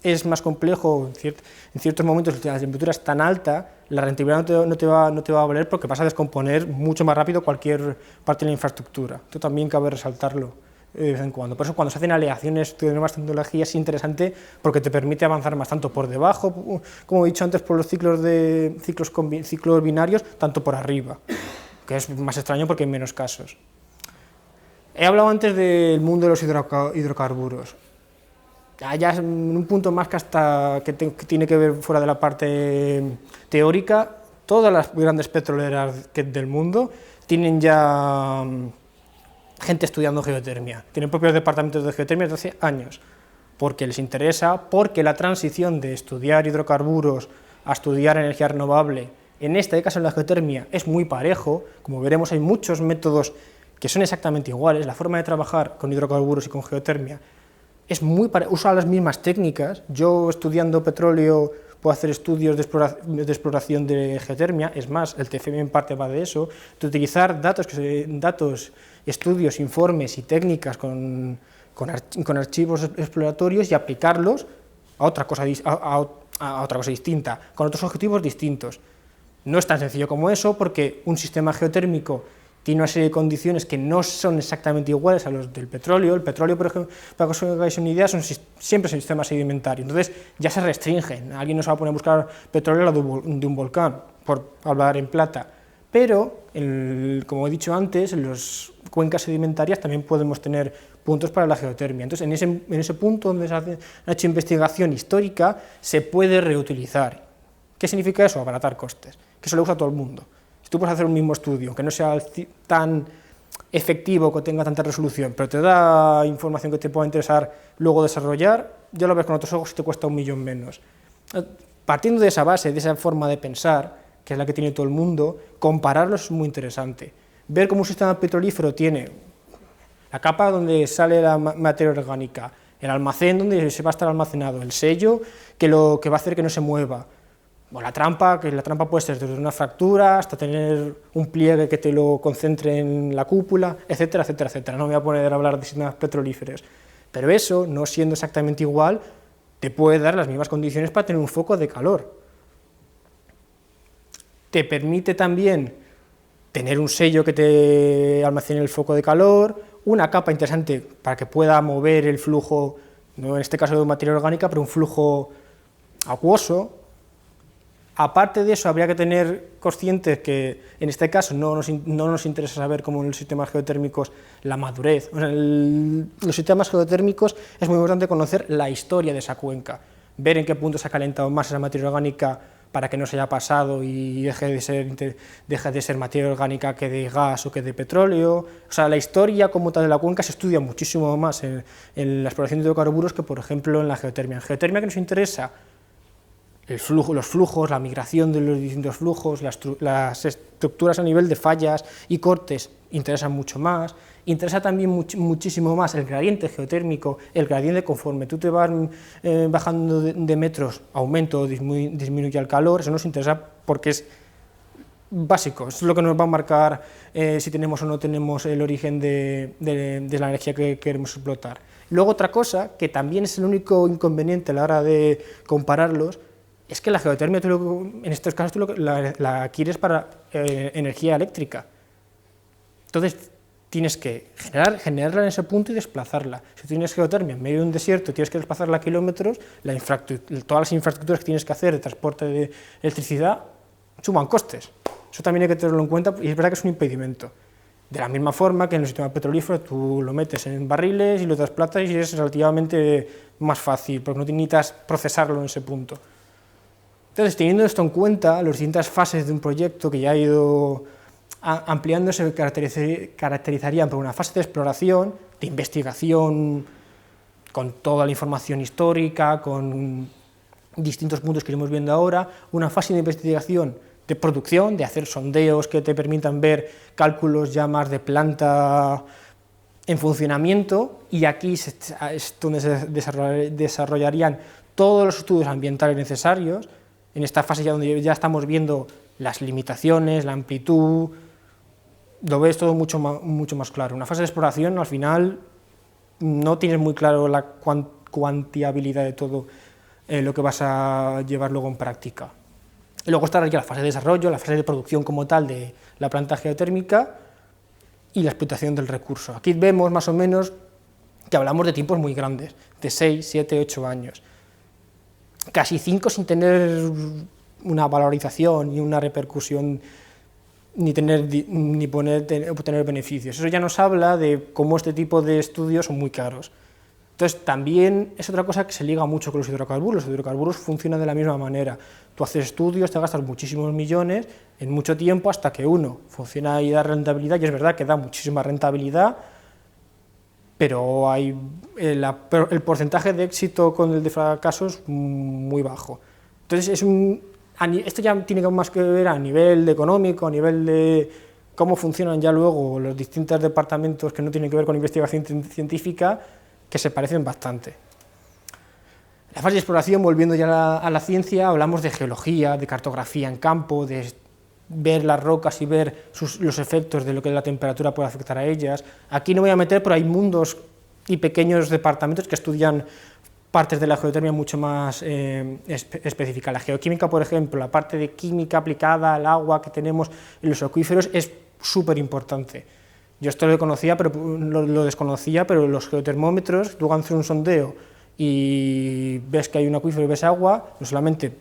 es más complejo, en ciertos momentos la temperatura es tan alta, la rentabilidad no te va a valer porque vas a descomponer mucho más rápido cualquier parte de la infraestructura. Esto también cabe resaltarlo de vez en cuando. Por eso cuando se hacen aleaciones de nuevas tecnologías es interesante porque te permite avanzar más tanto por debajo, como he dicho antes, por los ciclos binarios, tanto por arriba, que es más extraño porque hay menos casos. He hablado antes del mundo de los hidrocarburos. Ya es un punto más que tiene que ver fuera de la parte teórica. Todas las grandes petroleras del mundo tienen ya gente estudiando geotermia, tienen propios departamentos de geotermia desde hace años, porque les interesa, porque la transición de estudiar hidrocarburos a estudiar energía renovable, en este caso en la geotermia, es muy parejo. Como veremos, hay muchos métodos que son exactamente iguales. La forma de trabajar con hidrocarburos y con geotermia es muy usa las mismas técnicas. Yo, estudiando petróleo, puedo hacer estudios de exploración de geotermia. Es más, el TFM en parte va de eso, de utilizar datos, estudios, informes y técnicas con archivos exploratorios y aplicarlos a otra cosa distinta, con otros objetivos distintos. No es tan sencillo como eso, porque un sistema geotérmico tiene una serie de condiciones que no son exactamente iguales a los del petróleo. El petróleo, por ejemplo, para que os hagáis una idea, siempre es un sistema sedimentario, entonces ya se restringen. Alguien no se va a poner a buscar petróleo de un volcán, por hablar en plata, pero, como he dicho antes, en las cuencas sedimentarias también podemos tener puntos para la geotermia. Entonces, en ese punto donde se ha hecho investigación histórica, se puede reutilizar. ¿Qué significa eso? Abaratar costes, que eso lo usa todo el mundo. Si tú puedes hacer un mismo estudio, que no sea tan efectivo, que tenga tanta resolución, pero te da información que te pueda interesar luego desarrollar, ya lo ves con otros ojos y te cuesta 1 millón menos. Partiendo de esa base, de esa forma de pensar, que es la que tiene todo el mundo, compararlos es muy interesante. Ver cómo un sistema petrolífero tiene la capa donde sale la materia orgánica, el almacén donde se va a estar almacenado, el sello que va a hacer que no se mueva, o la trampa, que la trampa puede ser desde una fractura hasta tener un pliegue que te lo concentre en la cúpula, etcétera, etcétera, etcétera. No me voy a poner a hablar de sistemas petrolíferos, pero eso, no siendo exactamente igual, te puede dar las mismas condiciones para tener un foco de calor. Te permite también tener un sello que te almacene el foco de calor, una capa interesante para que pueda mover el flujo, no en este caso de materia orgánica, pero un flujo acuoso. Aparte de eso, habría que tener conscientes que en este caso no nos interesa saber, como en los sistemas geotérmicos, la madurez. O sea, los sistemas geotérmicos es muy importante conocer la historia de esa cuenca, ver en qué punto se ha calentado más esa materia orgánica para que no se haya pasado y deje de ser materia orgánica que de gas o que de petróleo. O sea, la historia como tal de la cuenca se estudia muchísimo más en la exploración de hidrocarburos que, por ejemplo, en la geotermia. En geotermia, que nos interesa los flujos, la migración de los distintos flujos, las estructuras a nivel de fallas y cortes interesan mucho más. Interesa también muchísimo más el gradiente geotérmico, el gradiente conforme tú te vas bajando de metros, aumento o disminuye el calor. Eso nos interesa porque es básico, es lo que nos va a marcar si tenemos o no tenemos el origen de la energía que queremos explotar. Luego, otra cosa, que también es el único inconveniente a la hora de compararlos, es que la geotermia, en estos casos, tú la adquieres para energía eléctrica. Entonces, tienes que generarla en ese punto y desplazarla. Si tienes geotermia en medio de un desierto, tienes que desplazarla a kilómetros, todas las infraestructuras que tienes que hacer de transporte de electricidad suman costes. Eso también hay que tenerlo en cuenta, y es verdad que es un impedimento. De la misma forma que en el sistema petrolífero tú lo metes en barriles y lo desplazas y es relativamente más fácil, porque no necesitas procesarlo en ese punto. Entonces, teniendo esto en cuenta, las distintas fases de un proyecto que ya ha ido ampliándose caracterizarían por una fase de exploración, de investigación, con toda la información histórica, con distintos puntos que iremos viendo ahora, una fase de investigación de producción, de hacer sondeos que te permitan ver cálculos ya más de planta en funcionamiento, y aquí es donde se desarrollarían todos los estudios ambientales necesarios, en esta fase ya donde ya estamos viendo las limitaciones, la amplitud, lo ves todo mucho más claro. Una fase de exploración, al final, no tienes muy claro la cuantiabilidad de todo lo que vas a llevar luego en práctica. Y luego está ya la fase de desarrollo, la fase de producción como tal de la planta geotérmica y la explotación del recurso. Aquí vemos más o menos que hablamos de tiempos muy grandes, de 6, 7, 8 años. Casi 5 sin tener una valorización ni una repercusión, ni obtener beneficios. Eso ya nos habla de cómo este tipo de estudios son muy caros. Entonces, también es otra cosa que se liga mucho con los hidrocarburos. Los hidrocarburos funcionan de la misma manera. Tú haces estudios, te gastas muchísimos millones en mucho tiempo hasta que uno funciona y da rentabilidad, y es verdad que da muchísima rentabilidad, pero hay el porcentaje de éxito con el de fracaso es muy bajo. Entonces, esto ya tiene más que ver a nivel económico, a nivel de cómo funcionan ya luego los distintos departamentos que no tienen que ver con investigación científica, que se parecen bastante. La fase de exploración, volviendo ya a la ciencia, hablamos de geología, de cartografía en campo, de ver las rocas y ver los efectos de lo que la temperatura puede afectar a ellas. Aquí no voy a meter, pero hay mundos y pequeños departamentos que estudian partes de la geotermia mucho más específicas. La geoquímica, por ejemplo, la parte de química aplicada al agua que tenemos en los acuíferos es súper importante. Yo esto lo desconocía, pero los geotermómetros, tú haces un sondeo y ves que hay un acuífero y ves agua, no solamente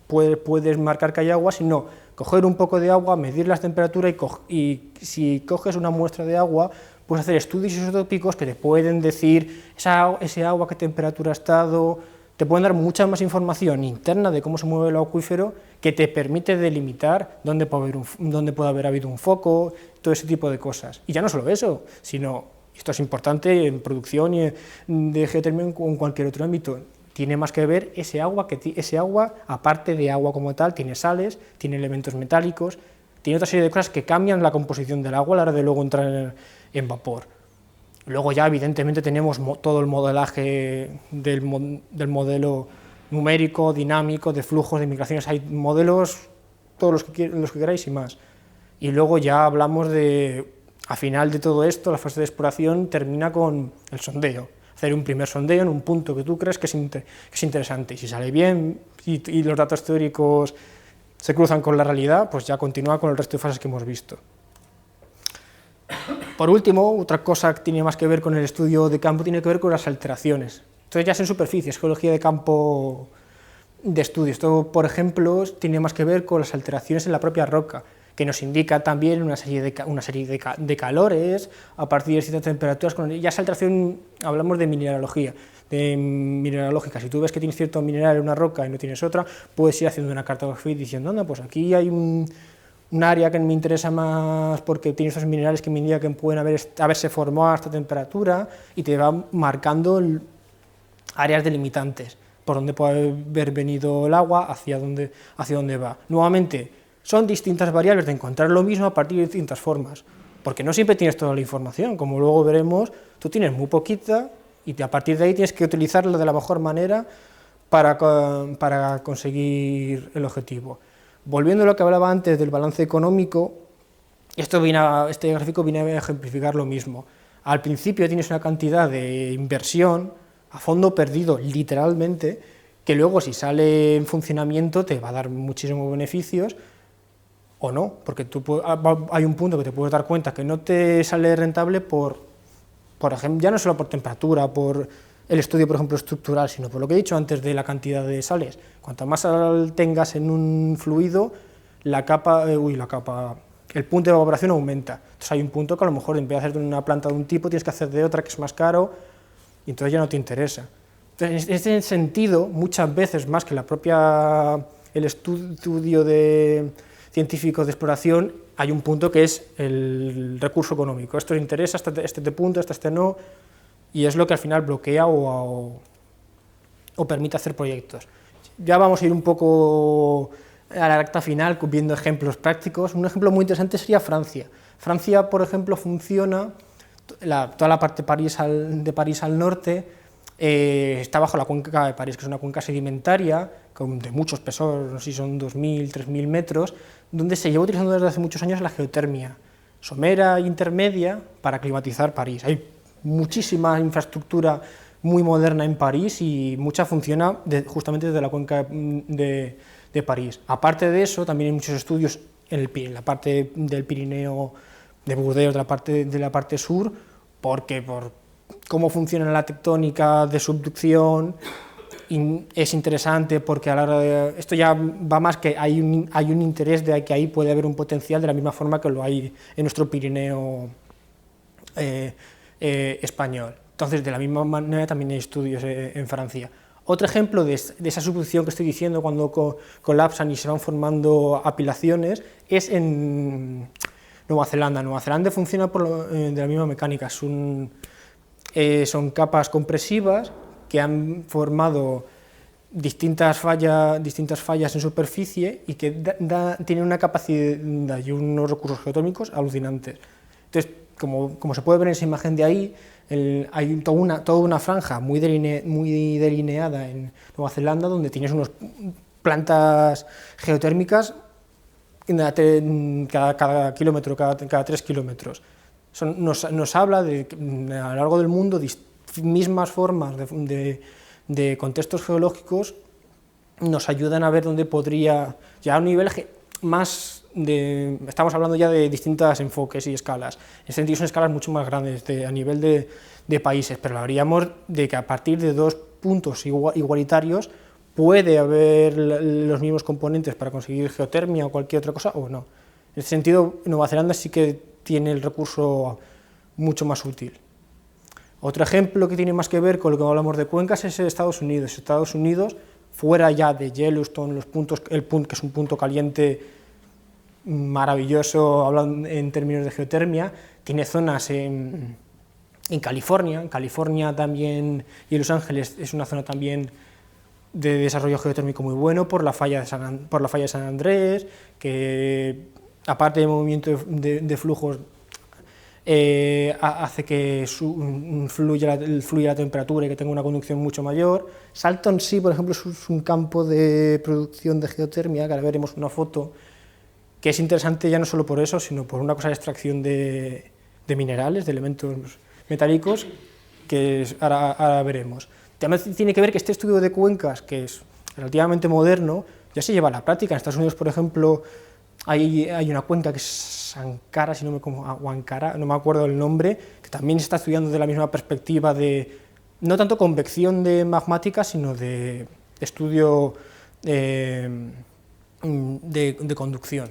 puedes marcar que hay agua, sino coger un poco de agua, medir las temperaturas y si coges una muestra de agua, puedes hacer estudios isotópicos que te pueden decir ese agua, qué temperatura ha estado, te pueden dar mucha más información interna de cómo se mueve el acuífero que te permite delimitar dónde puede haber habido un foco, todo ese tipo de cosas. Y ya no solo eso, sino, esto es importante en producción y de geotermia o en cualquier otro ámbito, tiene más que ver ese agua, aparte de agua como tal, tiene sales, tiene elementos metálicos, tiene otra serie de cosas que cambian la composición del agua a la hora de luego entrar en vapor. Luego ya evidentemente tenemos todo el modelaje del modelo numérico, dinámico, de flujos, de migraciones, hay modelos, todos los que queráis y más. Y luego ya hablamos al final de todo esto, la fase de exploración termina con el sondeo, hacer un primer sondeo en un punto que tú crees que es interesante, y si sale bien y los datos teóricos se cruzan con la realidad, pues ya continúa con el resto de fases que hemos visto. Por último, otra cosa que tiene más que ver con el estudio de campo tiene que ver con las alteraciones. Entonces ya es en superficie, es geología de campo de estudio. Esto, por ejemplo, tiene más que ver con las alteraciones en la propia roca, que nos indica también una serie de calores a partir de ciertas temperaturas. Ya esa alteración, hablamos de mineralogía, mineralógica. Si tú ves que tienes cierto mineral en una roca y no tienes otra, puedes ir haciendo una cartografía y diciendo, no, pues aquí hay un área que me interesa más porque tiene estos minerales que me indican que pueden haberse formado a esta temperatura, y te va marcando áreas delimitantes por donde puede haber venido el agua, hacia dónde va. Nuevamente, son distintas variables de encontrar lo mismo a partir de distintas formas, porque no siempre tienes toda la información, como luego veremos, tú tienes muy poquita y a partir de ahí tienes que utilizarla de la mejor manera para conseguir el objetivo. Volviendo a lo que hablaba antes del balance económico, este gráfico viene a ejemplificar lo mismo. Al principio tienes una cantidad de inversión a fondo perdido, literalmente, que luego si sale en funcionamiento te va a dar muchísimos beneficios, o no, porque hay un punto que te puedes dar cuenta que no te sale rentable por ejemplo, ya no solo por temperatura, por el estudio, por ejemplo, estructural, sino por lo que he dicho antes de la cantidad de sales. Cuanto más sal tengas en un fluido, el punto de evaporación aumenta. Entonces hay un punto que a lo mejor en vez de hacerte una planta de un tipo, tienes que hacer de otra que es más caro, y entonces ya no te interesa. Entonces, en este sentido, muchas veces, más que el estudio científico de exploración, hay un punto que es el recurso económico. Esto te interesa, este punto, este no, y es lo que al final bloquea o permite hacer proyectos. Ya vamos a ir un poco a la recta final viendo ejemplos prácticos. Un ejemplo muy interesante sería Francia. Francia, por ejemplo, funciona, toda la parte de París al norte está bajo la cuenca de París, que es una cuenca sedimentaria de mucho espesor, no sé si son 2.000, 3.000 metros, donde se lleva utilizando desde hace muchos años la geotermia somera e intermedia para climatizar París. Hay muchísima infraestructura muy moderna en París y mucha funciona justamente desde la cuenca de París. Aparte de eso, también hay muchos estudios en la parte del Pirineo, de Burdeos, de la parte sur, porque cómo funciona la tectónica de subducción. Es interesante porque a la hora de, esto ya va más que hay un interés de que ahí puede haber un potencial de la misma forma que lo hay en nuestro Pirineo español. Entonces, de la misma manera también hay estudios en Francia. Otro ejemplo de esa subducción que estoy diciendo, cuando colapsan y se van formando apilaciones, es en Nueva Zelanda. Nueva Zelanda funciona de la misma mecánica, son capas compresivas que han formado distintas fallas en superficie y que tienen una capacidad y unos recursos geotérmicos alucinantes. Entonces, como se puede ver en esa imagen de ahí, hay toda una franja muy delineada en Nueva Zelanda, donde tienes unas plantas geotérmicas cada kilómetro, cada 3 kilómetros. Nos habla de que a lo largo del mundo mismas formas de contextos geológicos nos ayudan a ver dónde podría, ya a un nivel más estamos hablando ya de distintos enfoques y escalas, en este sentido son escalas mucho más grandes a nivel de países, pero hablaríamos de que a partir de 2 puntos igualitarios puede haber los mismos componentes para conseguir geotermia o cualquier otra cosa o no. En este sentido, Nueva Zelanda sí que tiene el recurso mucho más útil. Otro ejemplo que tiene más que ver con lo que hablamos de cuencas es Estados Unidos. Estados Unidos, fuera ya de Yellowstone, que es un punto caliente maravilloso hablando en términos de geotermia, tiene zonas en California. En California también y en Los Ángeles es una zona también de desarrollo geotérmico muy bueno por la falla de San Andrés, que aparte del movimiento de flujos hace que fluya la temperatura y que tenga una conducción mucho mayor. Salton Sea, por ejemplo, es un campo de producción de geotermia, que ahora veremos una foto, que es interesante ya no solo por eso, sino por una cosa de extracción de minerales, de elementos metálicos, que ahora veremos. También tiene que ver que este estudio de cuencas, que es relativamente moderno, ya se lleva a la práctica. En Estados Unidos, por ejemplo, hay una cuenca que es Sankara, o Ankara, no me acuerdo el nombre, que también se está estudiando de la misma perspectiva de, no tanto convección magmática, sino de estudio de conducción.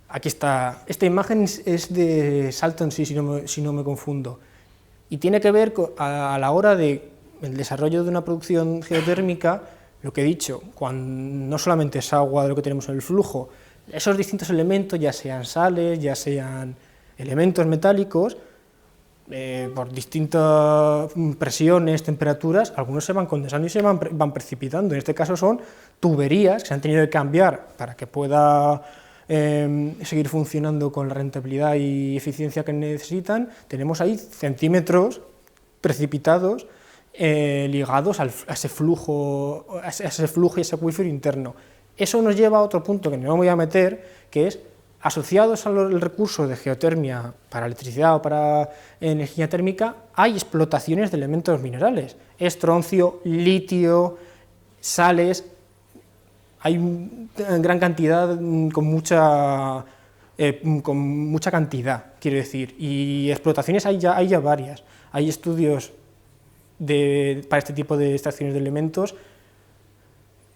Aquí está, esta imagen es de Salton Sea, si no me confundo, y tiene que ver a la hora del desarrollo de una producción geotérmica, lo que he dicho, cuando no solamente es agua de lo que tenemos en el flujo, esos distintos elementos, ya sean sales, ya sean elementos metálicos, por distintas presiones, temperaturas, algunos se van condensando y se van precipitando. En este caso son tuberías que se han tenido que cambiar para que pueda seguir funcionando con la rentabilidad y eficiencia que necesitan. Tenemos ahí centímetros precipitados ligados a ese flujo y ese acuífero interno. Eso nos lleva a otro punto que no me voy a meter, que es asociados al recurso de geotermia para electricidad o para energía térmica, hay explotaciones de elementos minerales, estroncio, litio, sales, hay gran cantidad, con mucha cantidad, quiero decir, y explotaciones hay ya varias, hay estudios para este tipo de extracciones de elementos.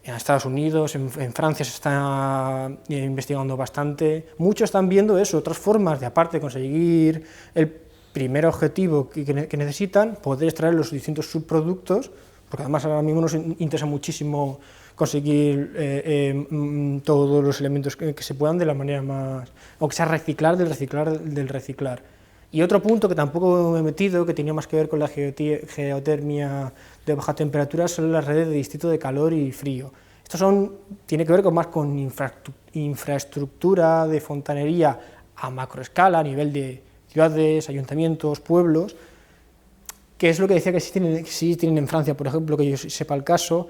En Estados Unidos, en Francia se está investigando bastante. Muchos están viendo eso, otras formas de, aparte de conseguir el primer objetivo que necesitan, poder extraer los distintos subproductos, porque además ahora mismo nos interesa muchísimo conseguir todos los elementos que se puedan de la manera más, o que sea reciclar del reciclar. Y otro punto que tampoco me he metido, que tenía más que ver con la geotermia de baja temperatura, son las redes de distrito de calor y frío. Esto tiene que ver más con infraestructura de fontanería a macroescala, a nivel de ciudades, ayuntamientos, pueblos, que es lo que decía que sí tienen en Francia, por ejemplo, que yo sepa el caso,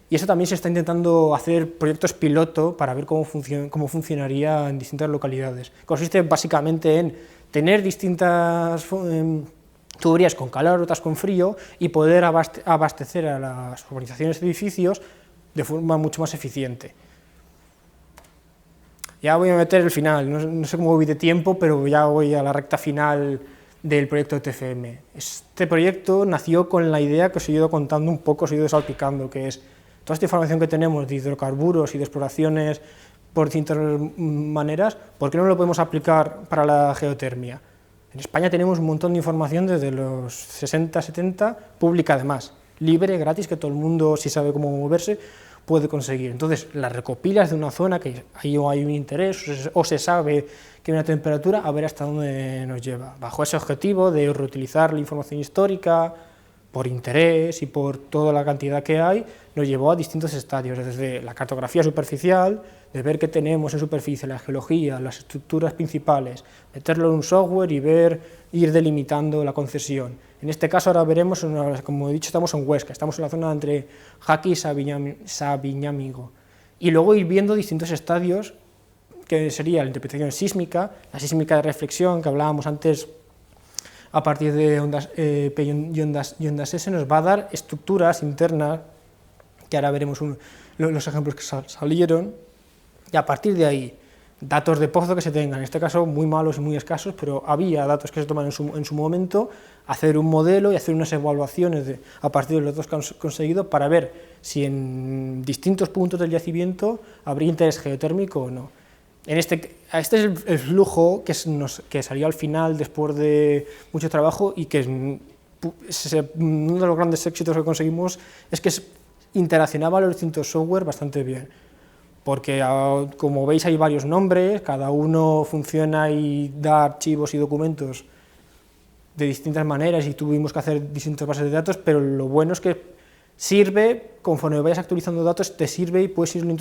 y eso también se está intentando hacer proyectos piloto para ver cómo funcionaría en distintas localidades. Consiste básicamente en tener distintas tuberías con calor, otras con frío, y poder abastecer a las urbanizaciones y edificios de forma mucho más eficiente. Ya voy a meter el final, no sé cómo voy de tiempo, pero ya voy a la recta final del proyecto TFM. Este proyecto nació con la idea que os he ido contando un poco, os he ido salpicando, que es toda esta información que tenemos de hidrocarburos y de exploraciones por distintas maneras, ¿por qué no lo podemos aplicar para la geotermia? En España tenemos un montón de información desde los 60, 70, pública además, libre, gratis, que todo el mundo, si sabe cómo moverse, puede conseguir. Entonces, las recopilas de una zona que ahí hay un interés o se sabe que hay una temperatura, a ver hasta dónde nos lleva. Bajo ese objetivo de reutilizar la información histórica, por interés y por toda la cantidad que hay, nos llevó a distintos estadios, desde la cartografía superficial, de ver qué tenemos en superficie, la geología, las estructuras principales, meterlo en un software y ir delimitando la concesión. En este caso ahora veremos, como he dicho, estamos en Huesca, estamos en la zona entre Jaque y Sabiñámigo, y luego ir viendo distintos estadios, que sería la interpretación sísmica, la sísmica de reflexión que hablábamos antes, a partir de ondas P y ondas S, nos va a dar estructuras internas, que ahora veremos los ejemplos que salieron, y a partir de ahí, datos de pozo que se tengan, en este caso muy malos y muy escasos, pero había datos que se toman en su momento, hacer un modelo y hacer unas evaluaciones a partir de los datos que han conseguido para ver si en distintos puntos del yacimiento habría interés geotérmico o no. Este es el flujo que salió al final después de mucho trabajo y que uno de los grandes éxitos que conseguimos es que interaccionaba los distintos software bastante bien, porque como veis hay varios nombres, cada uno funciona y da archivos y documentos de distintas maneras y tuvimos que hacer distintas bases de datos, pero lo bueno es que sirve, conforme vayas actualizando datos, te sirve y puedes irlo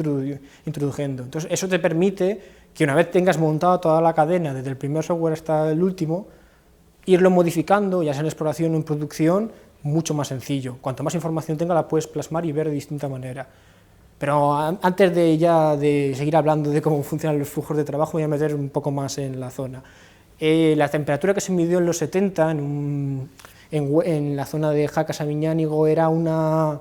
introduciendo. Entonces, eso te permite que una vez tengas montado toda la cadena, desde el primer software hasta el último, irlo modificando, ya sea en exploración o en producción, mucho más sencillo. Cuanto más información tenga, la puedes plasmar y ver de distinta manera. Pero antes de seguir hablando de cómo funcionan los flujos de trabajo, voy a meter un poco más en la zona. La temperatura que se midió en los 70, en la zona de Jaca-Sabiñánigo, era una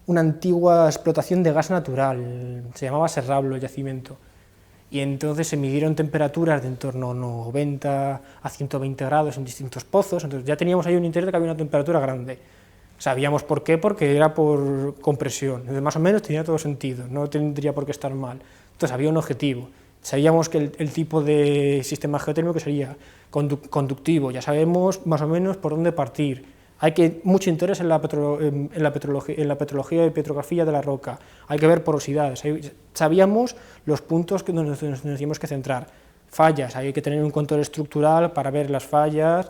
antigua explotación de gas natural, se llamaba Serrablo el yacimiento, y entonces se midieron temperaturas de en torno a 90 a 120 grados en distintos pozos, entonces ya teníamos ahí un interés de que había una temperatura grande. Sabíamos por qué, porque era por compresión, entonces más o menos tenía todo sentido, no tendría por qué estar mal, entonces había un objetivo. Sabíamos que el tipo de sistema geotérmico sería conductivo, ya sabemos más o menos por dónde partir. Hay mucho interés en la petrología y petrografía de la roca, hay que ver porosidades, sabíamos los puntos donde nos teníamos que centrar. Fallas, hay que tener un control estructural para ver las fallas,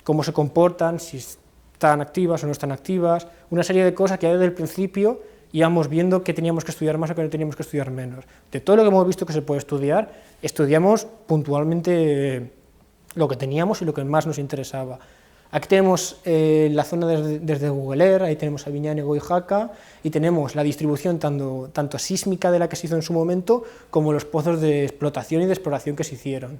cómo se comportan, si están activas o no están activas, una serie de cosas que desde el principio íbamos viendo qué teníamos que estudiar más o qué no teníamos que estudiar menos. De todo lo que hemos visto que se puede estudiar, estudiamos puntualmente lo que teníamos y lo que más nos interesaba. Aquí tenemos la zona desde Google Earth, ahí tenemos Sabiñánigo y Jaca, y tenemos la distribución tanto sísmica de la que se hizo en su momento, como los pozos de explotación y de exploración que se hicieron,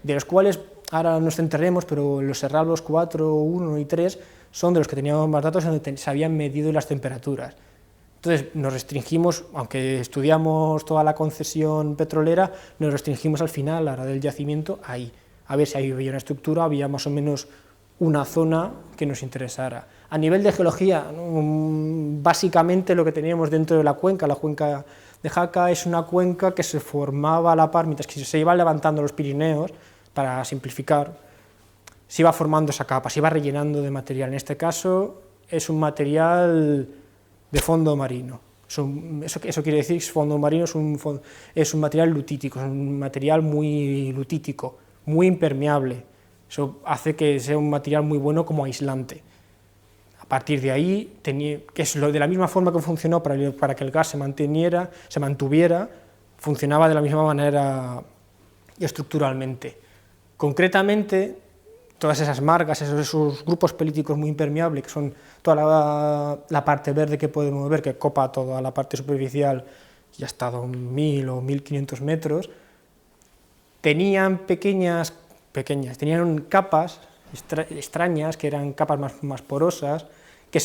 de los cuales ahora nos centraremos, pero los Serrablos 4, 1 y 3 son de los que teníamos más datos, donde se habían medido las temperaturas. Entonces nos restringimos, aunque estudiamos toda la concesión petrolera, nos restringimos al final, a la hora del yacimiento, ahí, a ver si había una estructura, había más o menos una zona que nos interesara. A nivel de geología, básicamente lo que teníamos dentro de la cuenca de Jaca es una cuenca que se formaba a la par, mientras que se iban levantando los Pirineos, para simplificar, se iba formando esa capa, se iba rellenando de material. En este caso es un material de fondo marino. Eso quiere decir que fondo marino es un material lutítico, es un material muy lutítico, muy impermeable. Eso hace que sea un material muy bueno como aislante. A partir de ahí, que es de la misma forma que funcionó para que el gas se mantuviera, funcionaba de la misma manera estructuralmente. Concretamente, todas esas margas, esos grupos pelíticos muy impermeables, que son toda la parte verde que podemos ver, que copa toda la parte superficial y hasta 1000 o 1500 metros, tenían tenían capas extrañas, que eran capas más porosas, que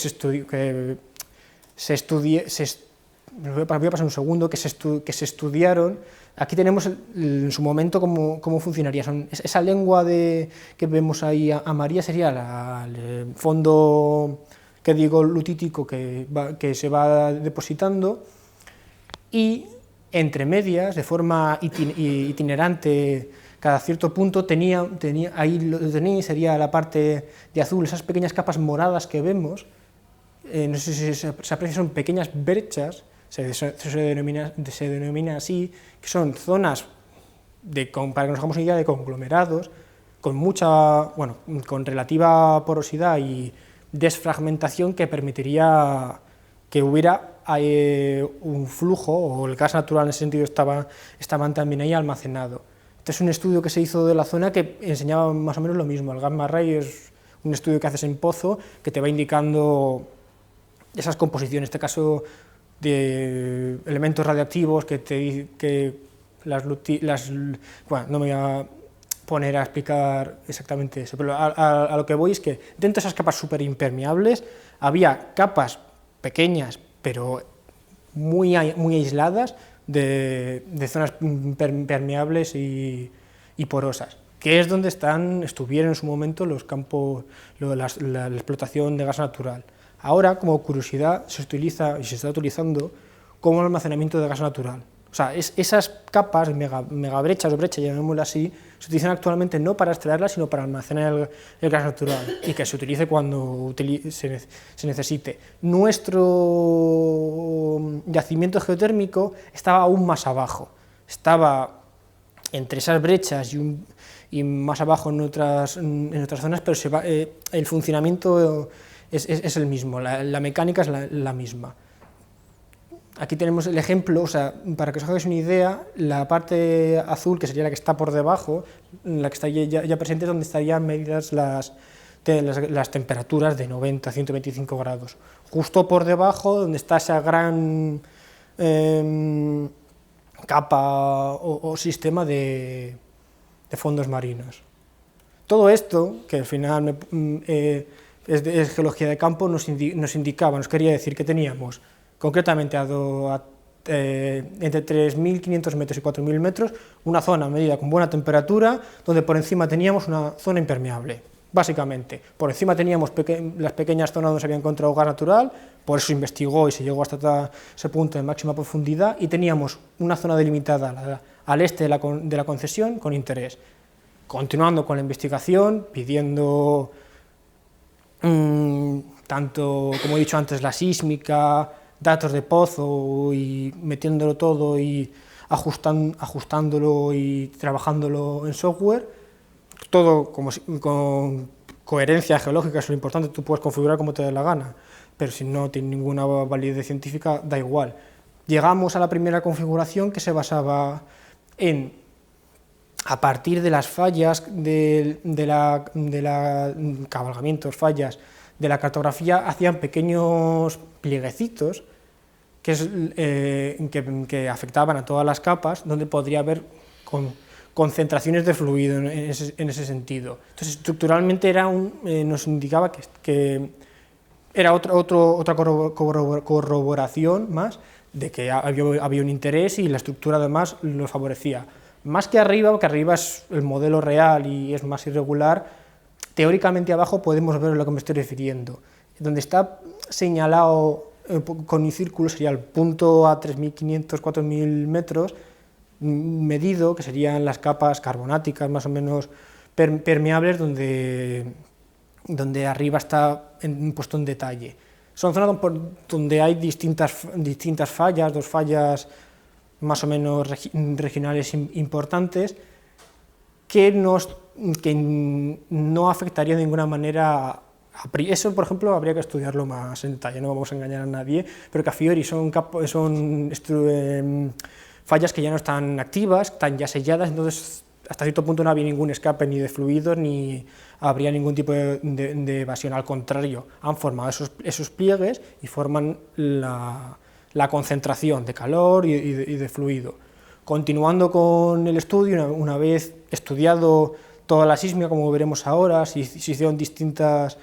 voy a pasar un segundo, que se estudiaron. Aquí tenemos en su momento cómo funcionaría. Esa lengua que vemos ahí amarilla sería el fondo, que digo, lutítico, que se va depositando, y entre medias, de forma itinerante, cada cierto punto ahí lo tenéis, sería la parte de azul, esas pequeñas capas moradas que vemos, no sé si se aprecia, son pequeñas brechas, se denomina así, que son zonas, para que nos hagamos una idea, de conglomerados, con relativa porosidad y desfragmentación, que permitiría que hubiera un flujo, o el gas natural en ese sentido estaban también ahí almacenado. Este es un estudio que se hizo de la zona que enseñaba más o menos lo mismo. El Gamma Ray es un estudio que haces en pozo que te va indicando esas composiciones, en este caso de elementos radioactivos bueno, no me voy a poner a explicar exactamente eso, pero a lo que voy es que dentro de esas capas superimpermeables había capas pequeñas, pero muy aisladas, de zonas permeables y porosas, que es donde estuvieron en su momento los campos, la explotación de gas natural. Ahora, como curiosidad, se utiliza y se está utilizando como almacenamiento de gas natural. O sea, esas capas, megabrechas o brechas, llamémoslo así, se utilizan actualmente no para extraerlas, sino para almacenar el gas natural, y que se utilice cuando se necesite. Nuestro yacimiento geotérmico estaba aún más abajo, estaba entre esas brechas y más abajo en otras zonas, pero el funcionamiento es el mismo, la mecánica es la misma. Aquí tenemos el ejemplo, o sea, para que os hagáis una idea, la parte azul, que sería la que está por debajo, la que está ya presente, donde estarían medidas las temperaturas de 90 a 125 grados. Justo por debajo, donde está esa gran capa o sistema de fondos marinos. Todo esto, que al final es geología de campo, nos quería decir que teníamos concretamente entre 3.500 metros y 4.000 metros, una zona medida con buena temperatura, donde por encima teníamos una zona impermeable, básicamente. Por encima teníamos las pequeñas zonas donde se había encontrado gas natural, por eso se investigó y se llegó hasta ese punto de máxima profundidad, y teníamos una zona delimitada al este de la concesión con interés. Continuando con la investigación, pidiendo tanto, como he dicho antes, la sísmica, datos de pozo, y metiéndolo todo y ajustándolo y trabajándolo en software, todo con coherencia geológica, eso es lo importante. Tú puedes configurar como te dé la gana, pero si no tiene ninguna validez científica, da igual. Llegamos a la primera configuración, que se basaba a partir de las fallas cabalgamientos, fallas de la cartografía, hacían pequeños plieguecitos que afectaban a todas las capas, donde podría haber concentraciones de fluido en ese sentido. Entonces, estructuralmente nos indicaba que era otra corroboración más de que había un interés, y la estructura además lo favorecía. Más que arriba, porque arriba es el modelo real y es más irregular, teóricamente abajo podemos ver a lo que me estoy refiriendo. Donde está señalado con un círculo sería el punto a 3.500, 4.000 metros, medido, que serían las capas carbonáticas más o menos permeables, donde arriba está puesto en detalle. Son zonas donde hay distintas fallas, dos fallas más o menos regionales importantes, que no afectaría de ninguna manera. Eso, por ejemplo, habría que estudiarlo más en detalle, no vamos a engañar a nadie, pero que a priori son fallas que ya no están activas, están ya selladas, entonces hasta cierto punto no había ningún escape ni de fluidos, ni habría ningún tipo de evasión. Al contrario, han formado esos pliegues y forman la concentración de calor y de fluido. Continuando con el estudio, una vez estudiado toda la sísmica, como veremos ahora, se hicieron distintas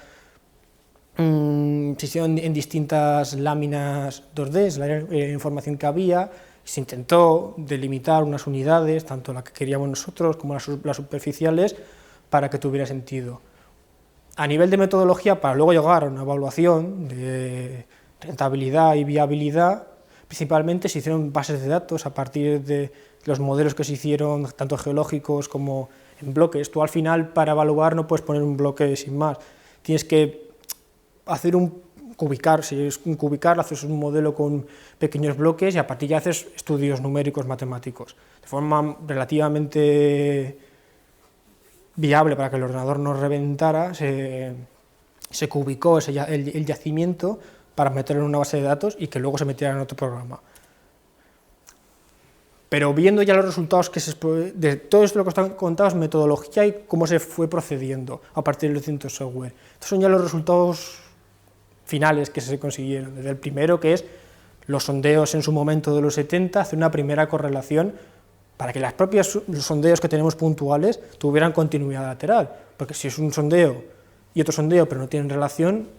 Se hicieron en distintas láminas 2D, es la información que había, se intentó delimitar unas unidades, tanto la que queríamos nosotros como las superficiales, para que tuviera sentido. A nivel de metodología, para luego llegar a una evaluación de rentabilidad y viabilidad, principalmente se hicieron bases de datos a partir de los modelos que se hicieron, tanto geológicos como en bloques. Tú al final, para evaluar, no puedes poner un bloque sin más, tienes que hacer un cubicar, si es un cubicar, haces un modelo con pequeños bloques y a partir de ahí haces estudios numéricos matemáticos, de forma relativamente viable para que el ordenador no reventara. Se cubicó el yacimiento para meterlo en una base de datos y que luego se metiera en otro programa. Pero viendo ya los resultados de todo esto lo que os he contado es metodología y cómo se fue procediendo a partir del distintos software. Estos son ya los resultados finales que se consiguieron. Desde el primero, que es los sondeos en su momento de los 70, hacer una primera correlación para que los sondeos que tenemos puntuales tuvieran continuidad lateral, porque si es un sondeo y otro sondeo pero no tienen relación,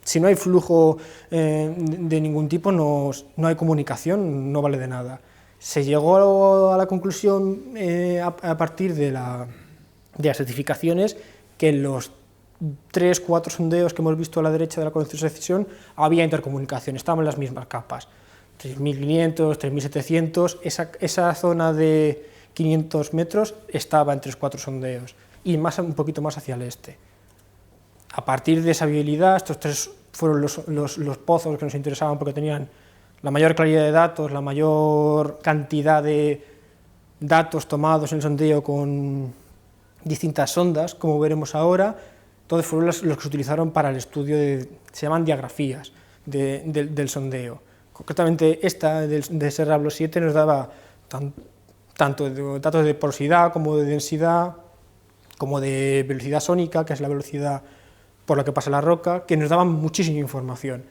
si no hay flujo de ningún tipo, no hay comunicación, no vale de nada. Se llegó a la conclusión a partir de las certificaciones que en los 3-4 sondeos que hemos visto a la derecha de la concesión había intercomunicación, estaban en las mismas capas, 3.500, 3.700, esa zona de 500 metros estaba en 3-4 sondeos y un poquito más hacia el este. A partir de esa viabilidad, estos tres fueron los pozos que nos interesaban porque tenían la mayor claridad de datos, la mayor cantidad de datos tomados en el sondeo con distintas sondas, como veremos ahora. Entonces fueron los que se utilizaron para el estudio, se llaman diagrafías del sondeo. Concretamente esta de Serrablo 7 nos daba tanto datos de porosidad como de densidad, como de velocidad sónica, que es la velocidad por la que pasa la roca, que nos daban muchísima información,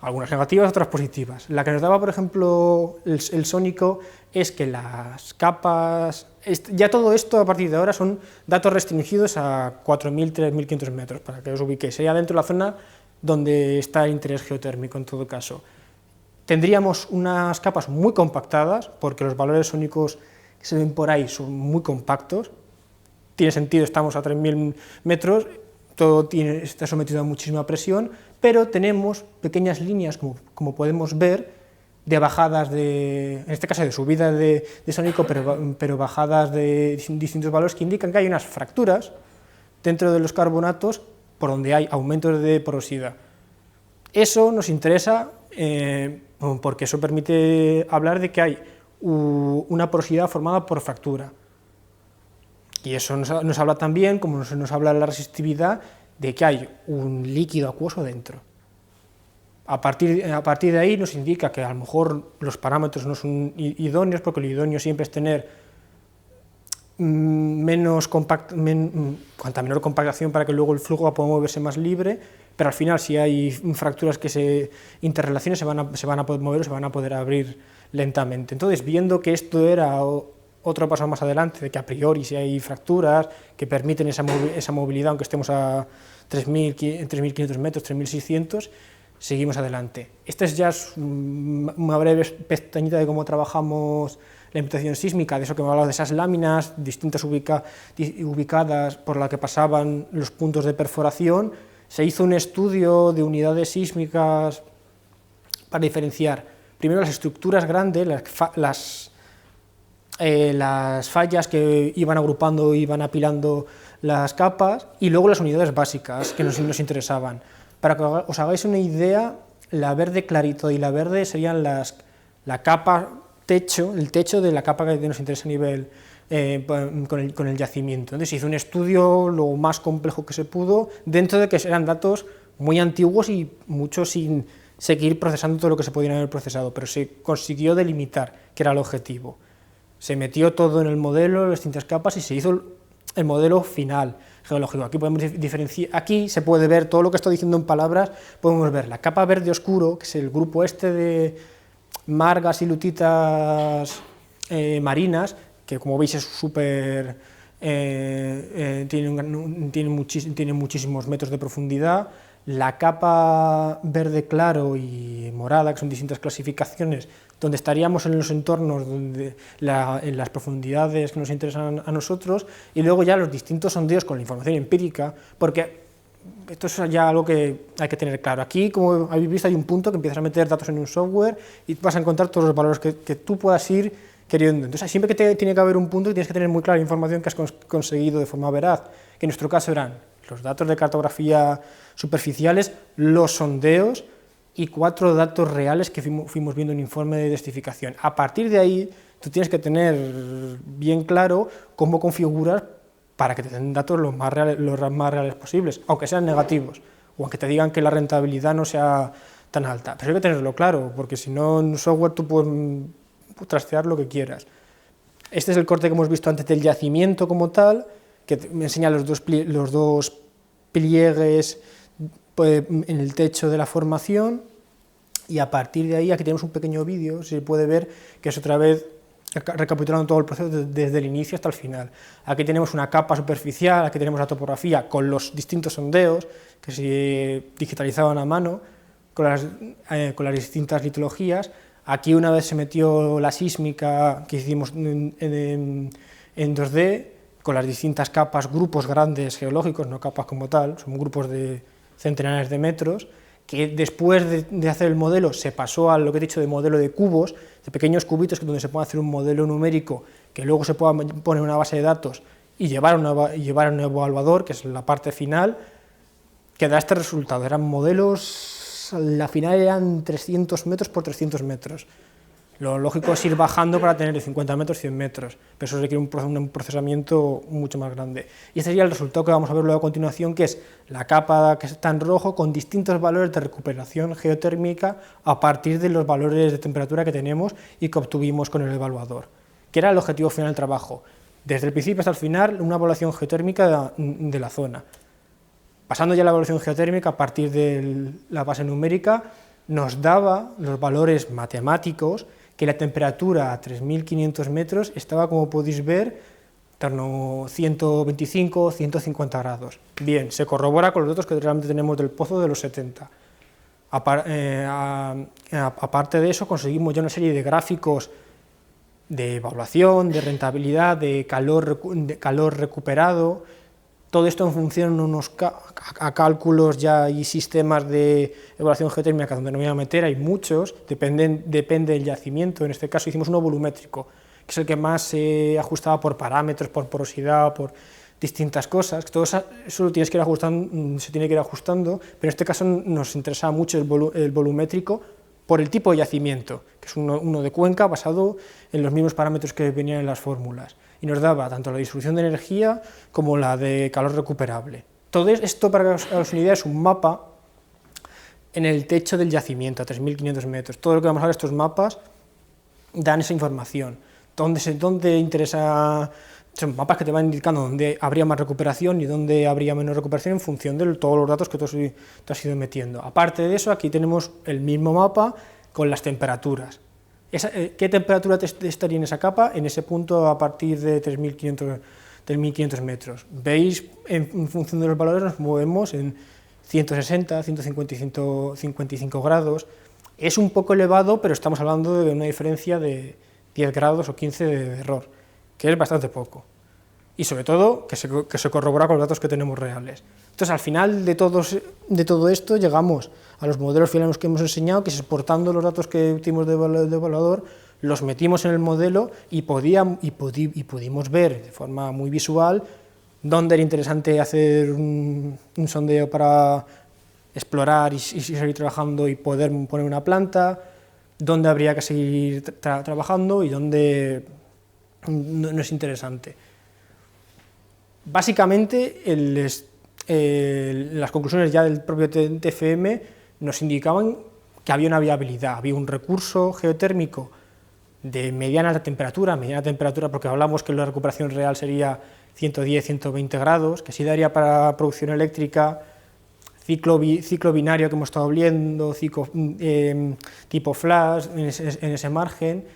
algunas negativas, otras positivas. La que nos daba, por ejemplo, el sónico es que las capas, ya todo esto a partir de ahora son datos restringidos a 4.000, 3.500 metros, para que os ubiquéis, sería dentro de la zona donde está el interés geotérmico en todo caso. Tendríamos unas capas muy compactadas, porque los valores sónicos que se ven por ahí son muy compactos, tiene sentido, estamos a 3.000 metros, todo está sometido a muchísima presión, pero tenemos pequeñas líneas, como podemos ver, de bajadas, en este caso de subida de sónico, pero bajadas de distintos valores que indican que hay unas fracturas dentro de los carbonatos por donde hay aumentos de porosidad. Eso nos interesa porque eso permite hablar de que hay una porosidad formada por fractura. Y eso nos habla también, como nos habla la resistividad, de que hay un líquido acuoso dentro. A partir de ahí nos indica que a lo mejor los parámetros no son idóneos, porque lo idóneo siempre es tener cuanta menor compactación para que luego el flujo pueda moverse más libre, pero al final si hay fracturas que se interrelacionen se van a poder mover, se van a poder abrir lentamente. Entonces, viendo que esto era otro paso más adelante, de que a priori si hay fracturas que permiten esa movilidad, aunque estemos a 3.500 metros, 3.600, seguimos adelante. Esta es ya una breve pestañita de cómo trabajamos la imputación sísmica, de eso que me hablaba de esas láminas distintas ubicadas por la que pasaban los puntos de perforación. Se hizo un estudio de unidades sísmicas para diferenciar primero las estructuras grandes, las fallas que iban agrupando, iban apilando las capas, y luego las unidades básicas que nos interesaban. Para que os hagáis una idea, la verde clarito y la verde serían la capa techo, el techo de la capa que nos interesa a nivel con el yacimiento. Entonces se hizo un estudio lo más complejo que se pudo, dentro de que eran datos muy antiguos y muchos sin seguir procesando todo lo que se podía haber procesado, pero se consiguió delimitar, que era el objetivo. Se metió todo en el modelo, las distintas capas, y se hizo el modelo final geológico. Aquí podemos diferenciar, aquí se puede ver todo lo que estoy diciendo en palabras, podemos ver la capa verde oscuro, que es el grupo este de margas y lutitas marinas, que como veis es súper, tiene muchísimos metros de profundidad. la capa verde claro y morada, que son distintas clasificaciones, donde estaríamos en los entornos, en las profundidades que nos interesan a nosotros, y luego ya los distintos sondeos con la información empírica, porque esto es ya algo que hay que tener claro. Aquí, como habéis visto, hay un punto que empiezas a meter datos en un software y vas a encontrar todos los valores que tú puedas ir queriendo. Entonces, siempre que tiene que haber un punto, tienes que tener muy clara la información que has conseguido de forma veraz, que en nuestro caso eran los datos de cartografía superficiales, los sondeos y 4 datos reales que fuimos viendo en un informe de destificación. A partir de ahí, tú tienes que tener bien claro cómo configurar para que te den datos los más reales posibles, aunque sean negativos, o aunque te digan que la rentabilidad no sea tan alta. Pero hay que tenerlo claro, porque si no, en software tú puedes trastear lo que quieras. Este es el corte que hemos visto antes del yacimiento como tal, que me enseña los dos pliegues en el techo de la formación, y a partir de ahí aquí tenemos un pequeño vídeo, si se puede ver, que es otra vez recapitulando todo el proceso desde el inicio hasta el final. Aquí tenemos una capa superficial, aquí tenemos la topografía con los distintos sondeos que se digitalizaban a mano, con las distintas litologías. Aquí, una vez se metió la sísmica que hicimos en 2D, con las distintas capas, grupos grandes geológicos, no capas como tal, son grupos de centenares de metros, que después de hacer el modelo se pasó a lo que he dicho de modelo de cubos, de pequeños cubitos donde se puede hacer un modelo numérico que luego se pueda poner una base de datos y llevar a un evaluador, que es la parte final, que da este resultado. Eran modelos, la final eran 300 metros por 300 metros. Lo lógico es ir bajando para tener de 50 metros 100 metros, pero eso requiere un procesamiento mucho más grande. Y este sería el resultado que vamos a ver luego a continuación, que es la capa que está en rojo con distintos valores de recuperación geotérmica a partir de los valores de temperatura que tenemos y que obtuvimos con el evaluador, que era el objetivo final del trabajo. Desde el principio hasta el final, una evaluación geotérmica de la zona. Pasando ya a la evaluación geotérmica, a partir de la base numérica, nos daba los valores matemáticos, que la temperatura a 3.500 metros estaba, como podéis ver, en torno a 125, 150 grados. Bien, se corrobora con los datos que realmente tenemos del pozo de los 70. Aparte de eso, conseguimos ya una serie de gráficos de evaluación, de rentabilidad, de calor recuperado. Todo esto en función a cálculos ya y sistemas de evaluación geotérmica donde no me voy a meter, hay muchos, depende del yacimiento. En este caso hicimos uno volumétrico, que es el que más se ajustaba por parámetros, por porosidad, por distintas cosas. Todo eso lo tienes que ir ajustando, se tiene que ir ajustando, pero en este caso nos interesaba mucho el volumétrico por el tipo de yacimiento, que es uno de cuenca basado en los mismos parámetros que venían en las fórmulas, y nos daba tanto la distribución de energía como la de calor recuperable. Todo esto, para que os hagáis una idea, es un mapa en el techo del yacimiento a 3.500 metros. Todo lo que vamos a ver, estos mapas, dan esa información. ¿Dónde interesa? Son mapas que te van indicando dónde habría más recuperación y dónde habría menos recuperación en función de todos los datos que tú has ido metiendo. Aparte de eso, aquí tenemos el mismo mapa con las temperaturas. ¿Qué temperatura estaría en esa capa? En ese punto a partir de 3.500 metros. Veis, en función de los valores nos movemos en 160, 150 y 155 grados. Es un poco elevado, pero estamos hablando de una diferencia de 10 grados o 15 de error, que es bastante poco. Y sobre todo, que se corrobora con los datos que tenemos reales. Entonces, al final de todo esto, llegamos a los modelos finales que hemos enseñado, que es exportando los datos que obtuvimos de evaluador, los metimos en el modelo y pudimos ver de forma muy visual dónde era interesante hacer un sondeo para explorar y seguir trabajando y poder poner una planta, dónde habría que seguir trabajando y dónde no es interesante. Básicamente, las conclusiones ya del propio TFM nos indicaban que había una viabilidad, había un recurso geotérmico de mediana temperatura, porque hablamos que la recuperación real sería 110, 120 grados, que sí daría para producción eléctrica, ciclo binario que hemos estado viendo, tipo flash en ese margen,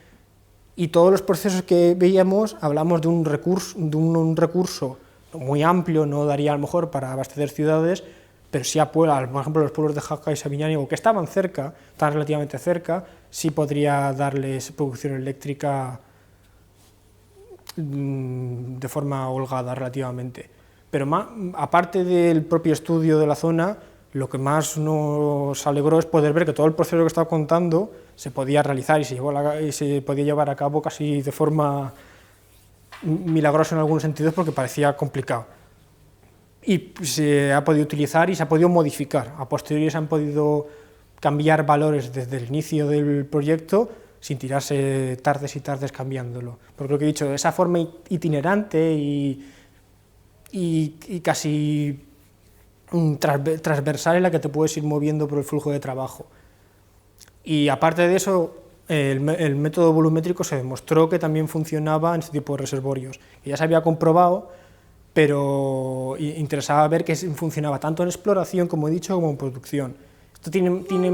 y todos los procesos que veíamos hablamos de un recurso muy amplio, no daría a lo mejor para abastecer ciudades, pero sí a pueblos, por ejemplo, los pueblos de Jaca y Sabiñánigo, que estaban cerca, estaban relativamente cerca, sí podría darles producción eléctrica de forma holgada relativamente. Pero aparte del propio estudio de la zona, lo que más nos alegró es poder ver que todo el proceso que estaba contando se podía realizar y se podía llevar a cabo casi de forma milagrosa en algunos sentidos, porque parecía complicado. Y se ha podido utilizar y se ha podido modificar. A posteriori se han podido cambiar valores desde el inicio del proyecto sin tirarse tardes y tardes cambiándolo. Porque lo que he dicho, esa forma itinerante y casi transversal en la que te puedes ir moviendo por el flujo de trabajo. Y aparte de eso, el método volumétrico se demostró que también funcionaba en este tipo de reservorios. Ya se había comprobado, pero interesaba ver que funcionaba tanto en exploración, como he dicho, como en producción. Esto tiene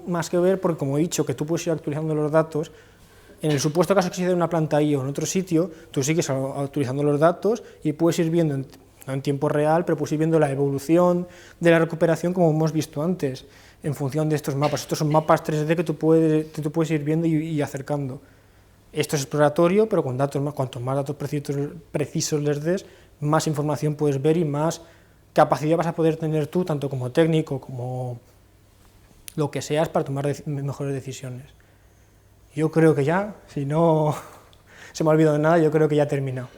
más que ver porque, como he dicho, que tú puedes ir actualizando los datos. En el supuesto caso que se dé una planta ahí o en otro sitio, tú sigues actualizando los datos y puedes ir viendo, no en tiempo real, pero puedes ir viendo la evolución de la recuperación, como hemos visto antes, en función de estos mapas. Estos son mapas 3D que tú puedes ir viendo y acercando. Esto es exploratorio, pero con datos cuanto más datos precisos les des, más información puedes ver y más capacidad vas a poder tener tú, tanto como técnico, como lo que seas, para tomar mejores decisiones. Yo creo que ya, si no se me ha olvidado de nada, yo creo que ya he terminado.